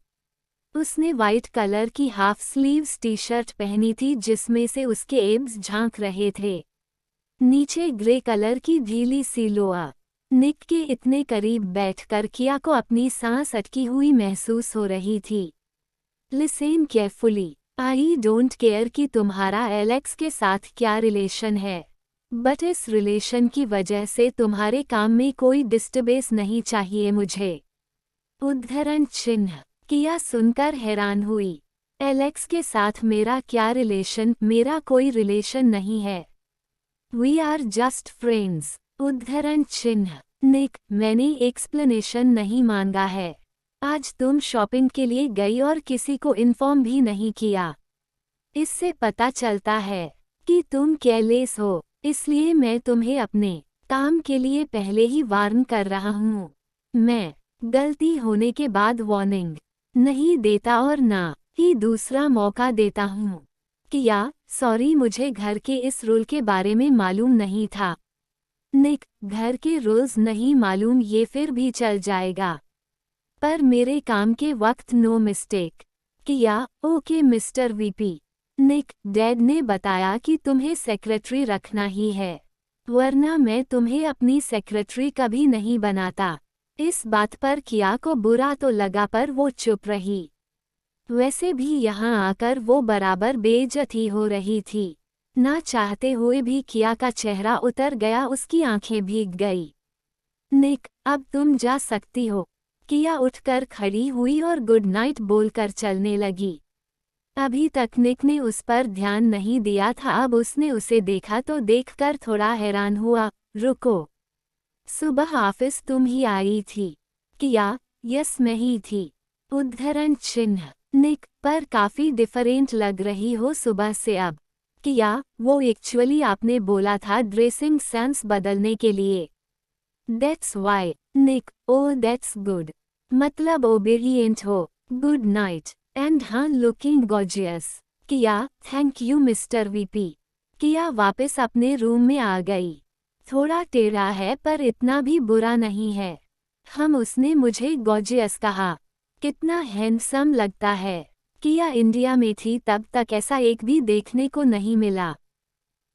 उसने वाइट कलर की हाफ स्लीव्स टी शर्ट पहनी थी जिसमें से उसके एब्स झांक रहे थे। नीचे ग्रे कलर की ढीली सी लोअर। निक के इतने करीब बैठकर किया को अपनी सांस अटकी हुई महसूस हो रही थी। Listen carefully, I don't care कि तुम्हारा एलेक्स के साथ क्या रिलेशन है, बट इस रिलेशन की वजह से तुम्हारे काम में कोई डिस्टर्बेंस नहीं चाहिए मुझे। उद्धरण चिन्ह। किया सुनकर हैरान हुई। एलेक्स के साथ मेरा क्या रिलेशन? मेरा कोई रिलेशन नहीं है। We are just friends. उद्धरण चिन्ह। निक, मैंने एक्सप्लेनेशन नहीं मांगा है। आज तुम शॉपिंग के लिए गई और किसी को इन्फॉर्म भी नहीं किया। इससे पता चलता है कि तुम केयरलेस हो, इसलिए मैं तुम्हें अपने काम के लिए पहले ही वार्न कर रहा हूँ। मैं गलती होने के बाद वार्निंग नहीं देता और ना ही दूसरा मौका देता हूँ। किया, सॉरी, मुझे घर के इस रूल के बारे में मालूम नहीं था। निक, घर के रूल्स नहीं मालूम ये फिर भी चल जाएगा, पर मेरे काम के वक्त नो मिस्टेक। किया, ओके मिस्टर वीपी। निक, डैड ने बताया कि तुम्हें सेक्रेटरी रखना ही है, वरना मैं तुम्हें अपनी सेक्रेटरी कभी नहीं बनाता। इस बात पर किया को बुरा तो लगा पर वो चुप रही। वैसे भी यहाँ आकर वो बराबर बेइज्जती हो रही थी। ना चाहते हुए भी किया का चेहरा उतर गया, उसकी आंखें भीग गई। निक, अब तुम जा सकती हो। किया उठकर खड़ी हुई और गुड नाइट बोलकर चलने लगी। अभी तक निक ने उस पर ध्यान नहीं दिया था, अब उसने उसे देखा तो देखकर थोड़ा हैरान हुआ। रुको, सुबह ऑफिस तुम ही आई थी? किया, यस मैं ही थी। उद्धरण चिन्ह। निक, पर काफी डिफरेंट लग रही हो सुबह से अब। किया, वो एक्चुअली आपने बोला था ड्रेसिंग सेंस बदलने के लिए। That's why. Nick, oh that's good, मतलब ओबेडिएंट हो। गुड नाइट एंड हाँ, looking gorgeous. Kia, thank you mister VP. Kia वापस अपने रूम में आ गई। थोड़ा टेढ़ा है पर इतना भी बुरा नहीं है। उसने मुझे गॉर्जियस कहा। कितना हैंडसम लगता है। किया इंडिया में थी तब तक ऐसा एक भी देखने को नहीं मिला।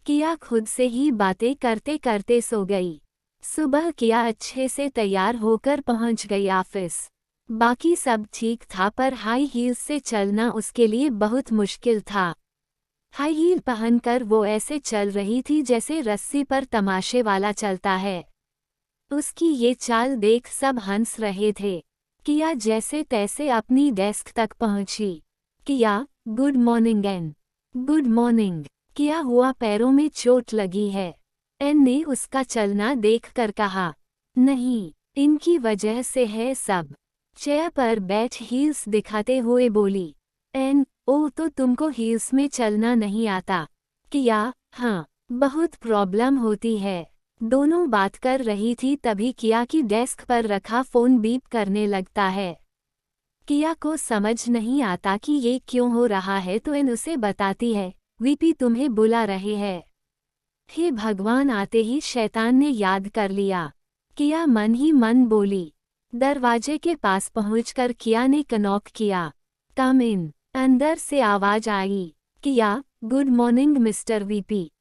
किया खुद से ही बातें करते करते सो गई। सुबह किया अच्छे से तैयार होकर पहुंच गई ऑफिस। बाकी सब ठीक था पर हाई हील्स से चलना उसके लिए बहुत मुश्किल था। हाई हील पहनकर वो ऐसे चल रही थी जैसे रस्सी पर तमाशे वाला चलता है। उसकी ये चाल देख सब हंस रहे थे। किया जैसे तैसे अपनी डेस्क तक पहुंची। Kia, good morning Ann. Good morning. किया हुआ पैरों में चोट लगी है। एन ने उसका चलना देखकर कहा। नहीं, इनकी वजह से है सब। चेयर पर बैठ हील्स दिखाते हुए बोली। एन, ओह तो तुमको हील्स में चलना नहीं आता। किया, हाँ, बहुत प्रॉब्लम होती है। दोनों बात कर रही थी तभी किया की डेस्क पर रखा फोन बीप करने लगता है। किया को समझ नहीं आता कि ये क्यों हो रहा है तो एन उसे बताती है, वीपी तुम्हें बुला रहे हैं। हे भगवान, आते ही शैतान ने याद कर लिया। किया मन ही मन बोली। दरवाजे के पास पहुंचकर किया ने नॉक किया। कम इन। अंदर से आवाज आई। किया, गुड मॉर्निंग मिस्टर वीपी।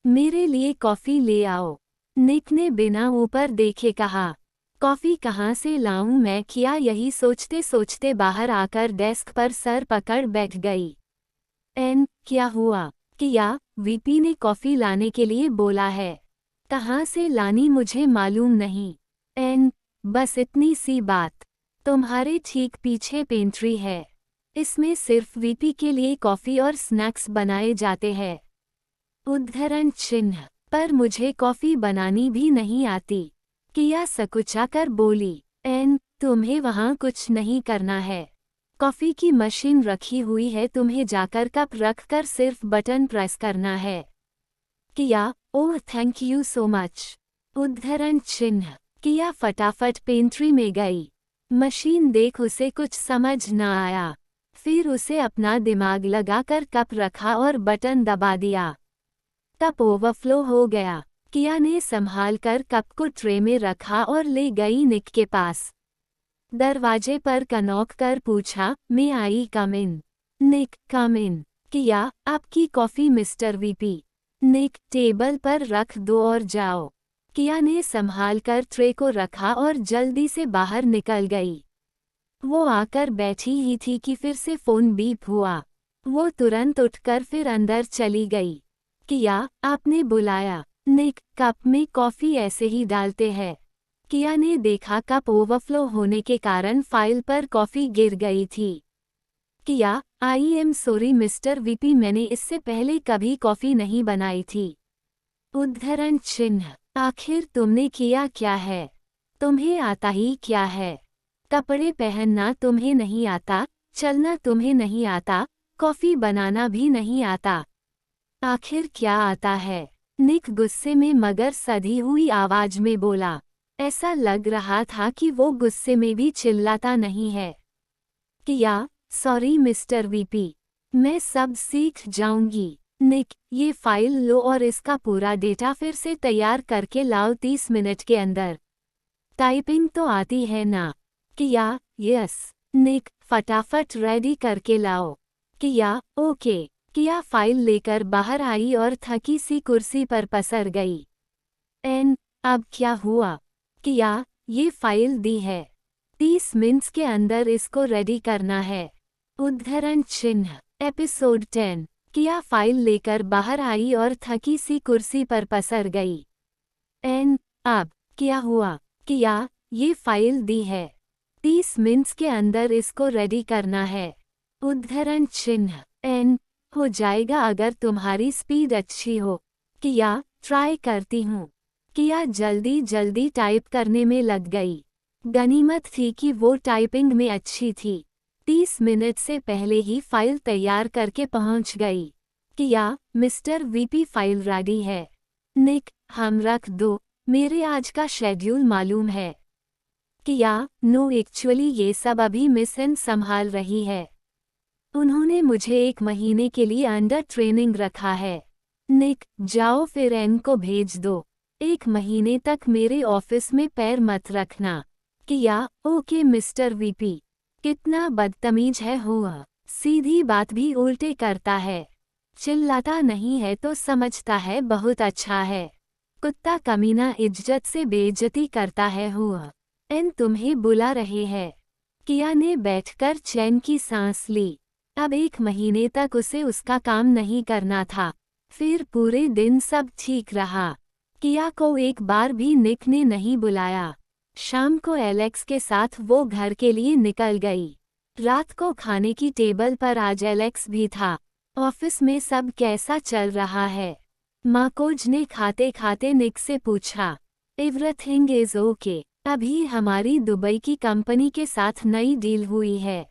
मेरे लिए कॉफी ले आओ। निक ने बिना ऊपर देखे कहा। कॉफी कहाँ से लाऊं मैं? किया यही सोचते सोचते बाहर आकर डेस्क पर सर पकड़ बैठ गई। एन, क्या हुआ? किया, वीपी ने कॉफी लाने के लिए बोला है। कहाँ से लानी मुझे मालूम नहीं। एन, बस इतनी सी बात। तुम्हारे ठीक पीछे पेंट्री है। इसमें सिर्फ वीपी के लिए कॉफी और स्नैक्स बनाए जाते हैं। उद्धरण चिन्ह। पर मुझे कॉफी बनानी भी नहीं आती। किया सकुचाकर बोली। एन, तुम्हें वहाँ कुछ नहीं करना है। कॉफी की मशीन रखी हुई है, तुम्हें जाकर कप रखकर सिर्फ बटन प्रेस करना है। किया, oh thank you so much. उद्धरण चिन्ह। किया फटाफट पेंट्री में गई। मशीन देख उसे कुछ समझ न आया। फिर उसे अपना दिमाग लगाकर कप रखा और बटन दबा दिया। कप ओवरफ्लो हो गया। किया ने संभालकर कप को ट्रे में रखा और ले गई निक के पास। दरवाजे पर नॉक कर पूछा, मैं आई कम इन? निक, कम इन। किया, आपकी कॉफी मिस्टर वीपी। निक, टेबल पर रख दो और जाओ। किया ने संभालकर ट्रे को रखा और जल्दी से बाहर निकल गई। वो आकर बैठी ही थी कि फिर से फोन बीप हुआ। वो तुरंत उठकर फिर अंदर चली गई। किया, आपने बुलाया? निक, कप में कॉफी ऐसे ही डालते हैं। किया ने देखा कप ओवरफ्लो होने के कारण फाइल पर कॉफी गिर गई थी। किया, I am sorry mister VP, मैंने इससे पहले कभी कॉफी नहीं बनाई थी। उद्धरण चिन्ह। आखिर तुमने किया क्या है? तुम्हें आता ही क्या है? कपड़े पहनना तुम्हें नहीं आता, चलना तुम्हें नहीं आता, कॉफी बनाना भी नहीं आता। आखिर क्या आता है? निक गुस्से में मगर सधी हुई आवाज में बोला। ऐसा लग रहा था कि वो गुस्से में भी चिल्लाता नहीं है। किया, सॉरी मिस्टर वीपी, मैं सब सीख जाऊंगी। निक, ये फाइल लो और इसका पूरा डेटा फिर से तैयार करके लाओ 30 मिनट के अंदर। टाइपिंग तो आती है ना? किया, यस। निक, फटाफट रेडी करके लाओ। किया, ओके। किया फाइल लेकर बाहर आई और थकी सी कुर्सी पर पसर गई। एन, अब क्या हुआ? किया, ये फाइल दी है। 30 मिनट्स के अंदर इसको रेडी करना है। उद्धरण चिन्ह। एपिसोड 10। किया फाइल लेकर बाहर आई और थकी सी कुर्सी पर पसर गई। एन, अब क्या हुआ? किया, ये फाइल दी है। 30 मिनट्स के अंदर इसको रेडी करना है। उद्धरण चिन्ह। एन, हो जाएगा अगर तुम्हारी स्पीड अच्छी हो। किया, ट्राई करती हूँ। किया जल्दी जल्दी टाइप करने में लग गई। गनीमत थी कि वो टाइपिंग में अच्छी थी। 30 मिनट से पहले ही फाइल तैयार करके पहुंच गई। किया, मिस्टर वीपी फाइल रेडी है। निक, हम रख दो, मेरे आज का शेड्यूल मालूम है। किया, नो एक्चुअली ये सब अभी मिस एन संभाल रही है। उन्होंने मुझे 1 महीने के लिए अंडर ट्रेनिंग रखा है। निक, जाओ फिर एन को भेज दो। 1 महीने तक मेरे ऑफिस में पैर मत रखना। किया, ओके मिस्टर वीपी। कितना बदतमीज है हुआ, सीधी बात भी उल्टे करता है। चिल्लाता नहीं है तो समझता है बहुत अच्छा है। कुत्ता कमीना इज्जत से बेइज्जती करता है हुआ। एन तुम्हें बुला रहे हैं। किया ने बैठकर चैन की सांस ली। अब 1 महीने तक उसे उसका काम नहीं करना था। फिर पूरे दिन सब ठीक रहा। किया को एक बार भी निक ने नहीं बुलाया। शाम को एलेक्स के साथ वो घर के लिए निकल गई। रात को खाने की टेबल पर आज एलेक्स भी था। ऑफिस में सब कैसा चल रहा है? माकोज ने खाते खाते निक से पूछा। Everything is okay. अभी हमारी दुबई की कंपनी के साथ नई डील हुई है।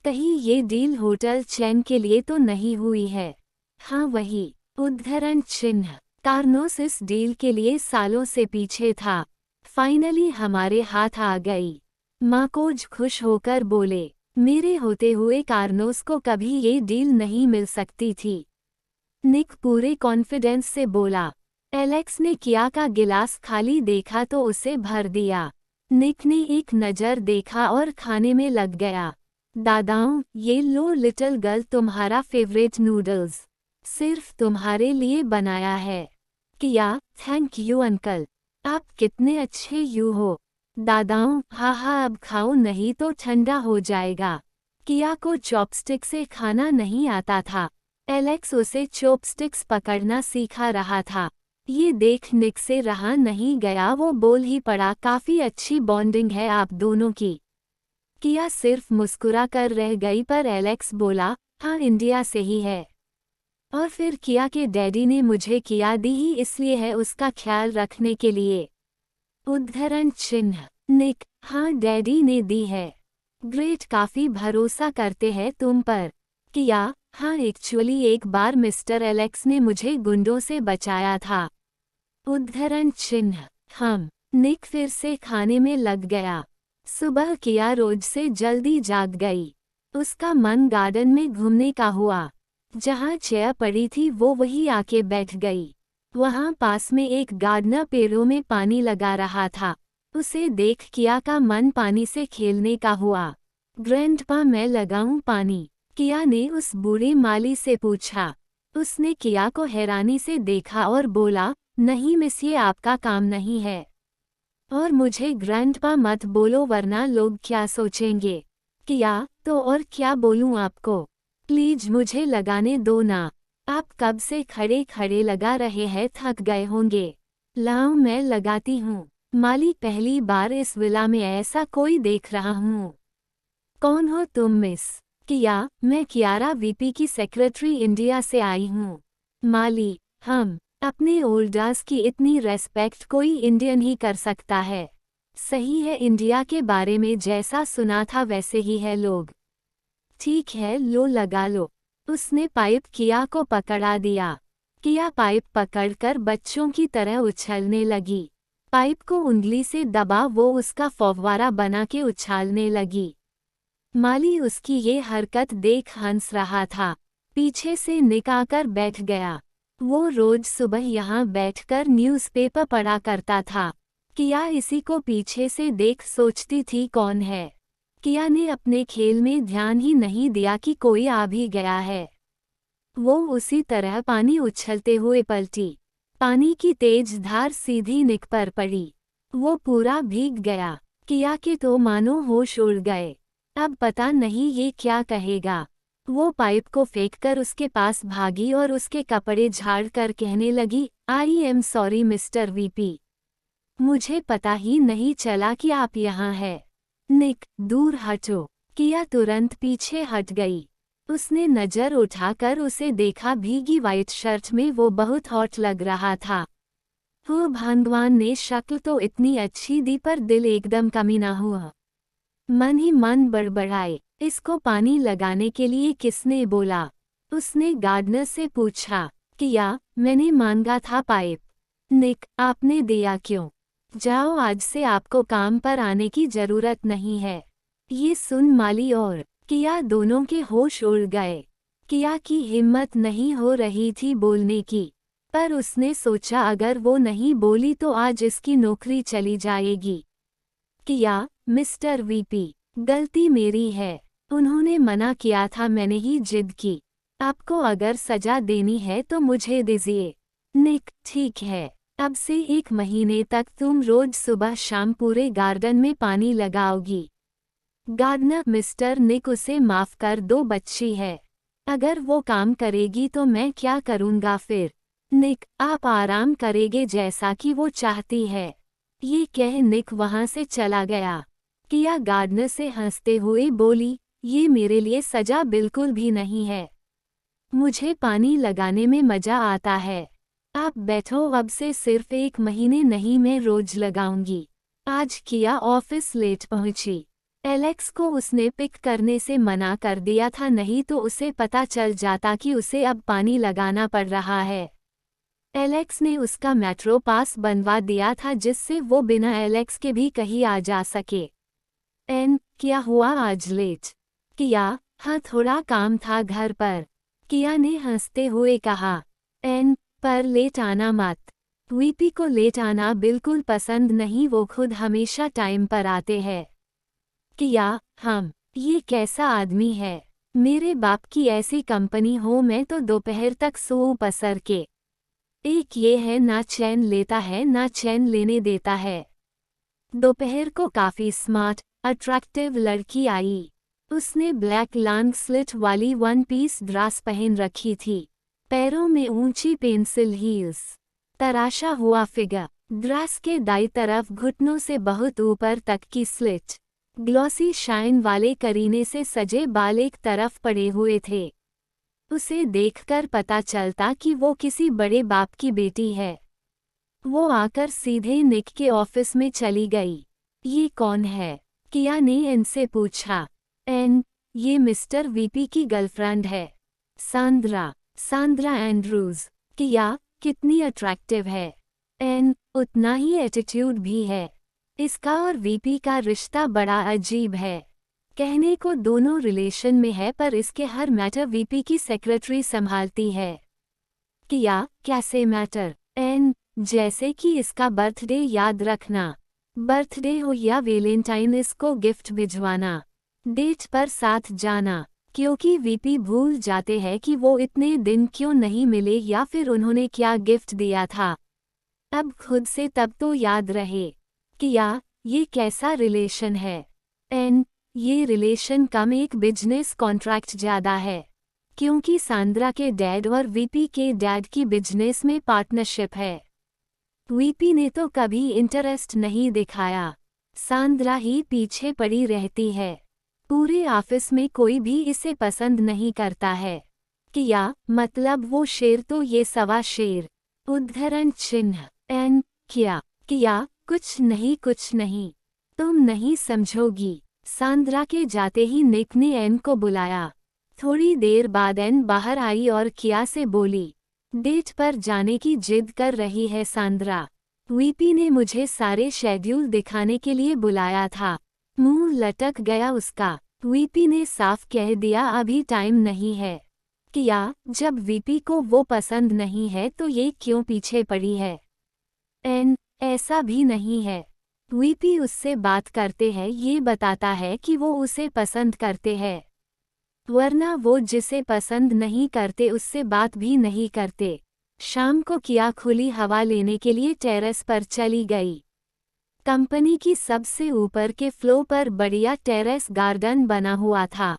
कहीं ये डील होटल चेन के लिए तो नहीं हुई है? हाँ वही। उद्धरण चिन्ह। कार्नोस इस डील के लिए सालों से पीछे था। फाइनली हमारे हाथ आ गई। माकोज खुश होकर बोले, मेरे होते हुए कार्नोस को कभी ये डील नहीं मिल सकती थी। निक पूरे कॉन्फिडेंस से बोला। एलेक्स ने किया का गिलास खाली देखा तो उसे भर दिया। निक ने एक नज़र देखा और खाने में लग गया। दादाओं, ये लो लिटिल गर्ल तुम्हारा फेवरेट नूडल्स। सिर्फ तुम्हारे लिए बनाया है। किया, थैंक यू अंकल। आप कितने अच्छे यू हो। दादाओं, हाँ अब खाओ नहीं तो ठंडा हो जाएगा। किया को चॉपस्टिक से खाना नहीं आता था। एलेक्स उसे चॉपस्टिक्स पकड़ना सिखा रहा था। ये देख निक से रहा नहीं गया, वो बोल ही पड़ा, काफ़ी अच्छी बॉन्डिंग है आप दोनों की। किया सिर्फ मुस्कुरा कर रह गई पर एलेक्स बोला, हाँ इंडिया से ही है। और फिर किया के डैडी ने मुझे किया दी ही इसलिए है उसका ख्याल रखने के लिए। उद्धरण चिन्ह। निक, हाँ डैडी ने दी है। ग्रेट, काफ़ी भरोसा करते हैं तुम पर। किया, हाँ एक्चुअली एक बार मिस्टर एलेक्स ने मुझे गुंडों से बचाया था। उद्धरण चिन्ह। निक फिर से खाने में लग गया। सुबह किया रोज से जल्दी जाग गई। उसका मन गार्डन में घूमने का हुआ। जहाँ चेयर पड़ी थी वो वही आके बैठ गई। वहाँ पास में एक गार्डनर पेड़ों में पानी लगा रहा था। उसे देख किया का मन पानी से खेलने का हुआ। ग्रैंडपा, मैं लगाऊं पानी? किया ने उस बूढ़े माली से पूछा। उसने किया को हैरानी से देखा और बोला, नहीं मिस, ये आपका काम नहीं है। और मुझे ग्रैंडपा मत बोलो वरना लोग क्या सोचेंगे। किया, तो और क्या बोलूं आपको? प्लीज मुझे लगाने दो ना। आप कब से खड़े खड़े लगा रहे हैं, थक गए होंगे। लाओ मैं लगाती हूँ। माली, पहली बार इस विला में ऐसा कोई देख रहा हूँ। कौन हो तुम मिस? किया, मैं कियारा वीपी की सेक्रेटरी इंडिया से आई हूँ। माली, हम अपने ओल्डास की इतनी रेस्पेक्ट कोई इंडियन ही कर सकता है। सही है, इंडिया के बारे में जैसा सुना था वैसे ही है लोग। ठीक है, लो लगा लो। उसने पाइप किया को पकड़ा दिया। किया पाइप पकड़कर बच्चों की तरह उछलने लगी। पाइप को उंगली से दबा वो उसका फव्वारा बना के उछालने लगी। माली उसकी ये हरकत देख हंस रहा था। पीछे से निक आकर बैठ गया। वो रोज सुबह यहाँ बैठकर न्यूज़पेपर पढ़ा करता था। किया इसी को पीछे से देख सोचती थी कौन है। किया ने अपने खेल में ध्यान ही नहीं दिया कि कोई आ भी गया है। वो उसी तरह पानी उछलते हुए पलटी। पानी की तेज धार सीधी निक पर पड़ी। वो पूरा भीग गया। किया के तो मानो होश उड़ गए। अब पता नहीं ये क्या कहेगा। वो पाइप को फेंककर उसके पास भागी और उसके कपड़े झाड़ कर कहने लगी, I am sorry mister VP. मुझे पता ही नहीं चला कि आप यहाँ हैं। निक, दूर हटो। किया तुरंत पीछे हट गई। उसने नज़र उठाकर उसे देखा, भीगी वाइट शर्ट में वो बहुत हॉट लग रहा था। वो भगवान ने शक्ल तो इतनी अच्छी दी पर दिल एकदम कमीना हुआ। मन ही मन बड़बड़ाए, इसको पानी लगाने के लिए किसने बोला? उसने गार्डनर से पूछा। किया, मैंने मांगा था पाइप। निक, आपने दिया क्यों? जाओ, आज से आपको काम पर आने की जरूरत नहीं है। ये सुन माली और किया दोनों के होश उड़ गए। किया की हिम्मत नहीं हो रही थी बोलने की। पर उसने सोचा अगर वो नहीं बोली तो आज इसकी नौकरी चली जाएगी। किया, मिस्टर वीपी, गलती मेरी है। उन्होंने मना किया था, मैंने ही जिद की। आपको अगर सजा देनी है तो मुझे दीजिए। निक, ठीक है। अब से 1 महीने तक तुम रोज सुबह शाम पूरे गार्डन में पानी लगाओगी। गार्डनर, मिस्टर निक, उसे माफ कर दो, बच्ची है। अगर वो काम करेगी तो मैं क्या करूँगा फिर? निक, आप आराम करेंगे जैसा कि वो चाहती है। ये कह निक वहाँ से चला गया। किया गार्डनर से हंसते हुए बोली, ये मेरे लिए सजा बिल्कुल भी नहीं है। मुझे पानी लगाने में मजा आता है। आप बैठो, अब से सिर्फ 1 महीने नहीं, मैं रोज लगाऊंगी। आज किया ऑफिस लेट पहुंची। एलेक्स को उसने पिक करने से मना कर दिया था, नहीं तो उसे पता चल जाता कि उसे अब पानी लगाना पड़ रहा है। एलेक्स ने उसका मेट्रो पास बनवा दिया था जिससे वो बिना एलेक्स के भी कहीं आ जा सके। क्या हुआ आज लेट? किया, हाँ थोड़ा काम था घर पर। किया ने हंसते हुए कहा। पर लेट आना मत। वीपी को लेट आना बिल्कुल पसंद नहीं, वो खुद हमेशा टाइम पर आते हैं। किया, ये कैसा आदमी है? मेरे बाप की ऐसी कंपनी हो, मैं तो दोपहर तक सोऊं पसर के। एक ये है, ना चैन लेता है ना चैन लेने देता है। दोपहर को काफी स्मार्ट अट्रैक्टिव लड़की आई। उसने ब्लैक लॉन्ग स्लिट वाली 1 पीस ड्रेस पहन रखी थी, पैरों में ऊंची पेंसिल हील्स, तराशा हुआ फिगर। ड्रेस के दाईं तरफ घुटनों से बहुत ऊपर तक की स्लिट, ग्लॉसी शाइन वाले करीने से सजे बाल एक तरफ पड़े हुए थे। उसे देखकर पता चलता कि वो किसी बड़े बाप की बेटी है। वो आकर सीधे निक के ऑफिस में चली गई। ये कौन है? किया ने इनसे पूछा। ये मिस्टर वीपी की गर्लफ्रेंड है, सांद्रा एंड्रूज। किया, कितनी अट्रैक्टिव है। उतना ही एटीट्यूड भी है। इसका और वीपी का रिश्ता बड़ा अजीब है। कहने को दोनों रिलेशन में है, पर इसके हर मैटर वीपी की सेक्रेटरी संभालती है। किया, कैसे मैटर? जैसे कि इसका बर्थडे याद रखना, बर्थडे हो या वैलेंटाइन, इसको गिफ्ट भिजवाना, डेट पर साथ जाना। क्योंकि वीपी भूल जाते हैं कि वो इतने दिन क्यों नहीं मिले या फिर उन्होंने क्या गिफ्ट दिया था। अब खुद से तब तो याद रहे। किया, ये कैसा रिलेशन है? ये रिलेशन कम एक बिजनेस कॉन्ट्रैक्ट ज़्यादा है, क्योंकि सांद्रा के डैड और वीपी के डैड की बिजनेस में पार्टनरशिप है। वीपी ने तो कभी इंटरेस्ट नहीं दिखाया, सांद्रा ही पीछे पड़ी रहती है। पूरे ऑफिस में कोई भी इसे पसंद नहीं करता है। किया, मतलब वो शेर तो ये सवा शेर। उद्धरण चिन्ह। किया, कुछ नहीं, तुम नहीं समझोगी। सांद्रा के जाते ही निक ने एन को बुलाया। थोड़ी देर बाद एन बाहर आई और किया से बोली, डेट पर जाने की जिद कर रही है सांद्रा। वीपी ने मुझे सारे शेड्यूल दिखाने के लिए बुलाया था। मुंह लटक गया उसका। वीपी ने साफ कह दिया, अभी टाइम नहीं है। किया, जब वीपी को वो पसंद नहीं है तो ये क्यों पीछे पड़ी है? ऐसा भी नहीं है। वीपी उससे बात करते हैं, ये बताता है कि वो उसे पसंद करते हैं, वरना वो जिसे पसंद नहीं करते उससे बात भी नहीं करते। शाम को किया खुली हवा लेने के लिए टेरेस पर चली गई। कंपनी की सबसे ऊपर के फ्लोर पर बढ़िया टेरेस गार्डन बना हुआ था।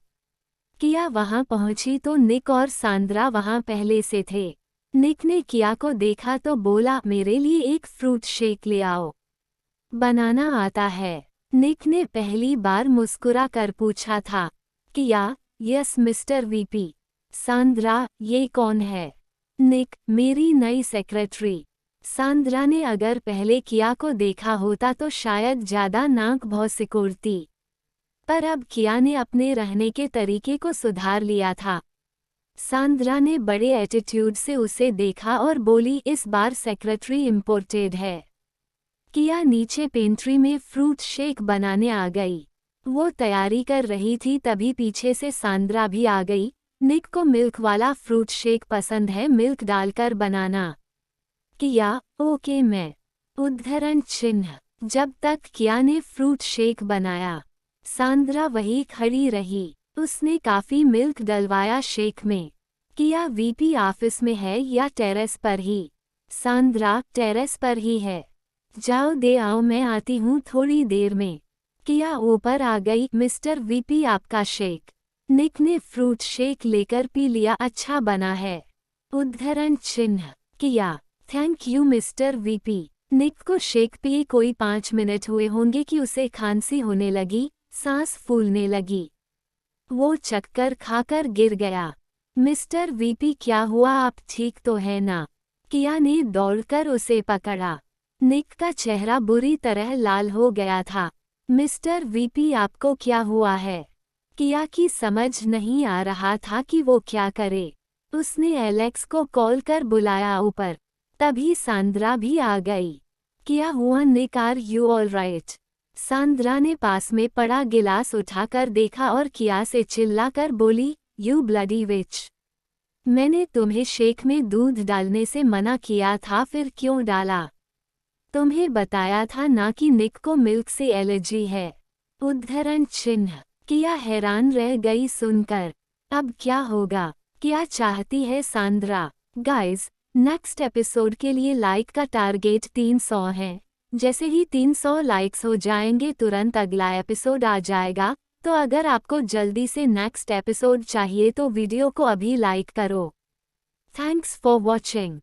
किया वहां पहुंची तो निक और सांद्रा वहां पहले से थे। निक ने किया को देखा तो बोला, मेरे लिए एक फ्रूट शेक ले आओ। बनाना आता है? निक ने पहली बार मुस्कुरा कर पूछा था। किया, यस मिस्टर वीपी। सांद्रा, ये कौन है? निक, मेरी नई सेक्रेटरी। सांद्रा ने अगर पहले किया को देखा होता तो शायद ज्यादा नाक भौं सिकोड़ती, पर अब किया ने अपने रहने के तरीके को सुधार लिया था। सांद्रा ने बड़े एटीट्यूड से उसे देखा और बोली, इस बार सेक्रेटरी इम्पोर्टेड है। किया नीचे पेंट्री में फ्रूट शेक बनाने आ गई। वो तैयारी कर रही थी तभी पीछे से सांद्रा भी आ गई। निक को मिल्क वाला फ्रूट शेक पसंद है, मिल्क डालकर बनाना। किया, ओके मैं। उद्धरण चिन्ह। जब तक किया ने फ्रूट शेक बनाया, सांद्रा वही खड़ी रही। उसने काफी मिल्क डलवाया शेक में। किया वीपी ऑफिस में है या टेरेस पर ही? सांद्रा टेरेस पर ही है। जाओ दे आओ, मैं आती हूँ थोड़ी देर में। किया ऊपर आ गई। मिस्टर वीपी आपका शेक। निक ने फ्रूट शेक लेकर पी लिया। अच्छा बना है। उद्धरण चिन्ह। किया, थैंक यू मिस्टर वीपी। निक को शेक पिए कोई 5 मिनट हुए होंगे कि उसे खांसी होने लगी, सांस फूलने लगी। वो चक्कर खाकर गिर गया। मिस्टर वीपी क्या हुआ, आप ठीक तो है ना? किया ने दौड़कर उसे पकड़ा। निक का चेहरा बुरी तरह लाल हो गया था। मिस्टर वीपी आपको क्या हुआ है? किया की समझ नहीं आ रहा था कि वो क्या करे। उसने एलेक्स को कॉल कर बुलाया ऊपर। तभी सांद्रा भी आ गई। किया हुआ Nick, are you all right? Sandra ने पास में पड़ा गिलास उठाकर देखा और किया से चिल्लाकर बोली, यू ब्लडी विच! मैंने तुम्हें शेक में दूध डालने से मना किया था, फिर क्यों डाला? तुम्हें बताया था ना कि निक को मिल्क से एलर्जी है। उद्धरण चिन्ह। किया हैरान रह गई सुनकर। अब क्या होगा? क्या चाहती है सांद्रा? गाइज, नेक्स्ट एपिसोड के लिए लाइक का टारगेट 300 है। जैसे ही 300 लाइक्स हो जाएंगे तुरंत अगला एपिसोड आ जाएगा। तो अगर आपको जल्दी से नेक्स्ट एपिसोड चाहिए तो वीडियो को अभी लाइक करो। Thanks for watching.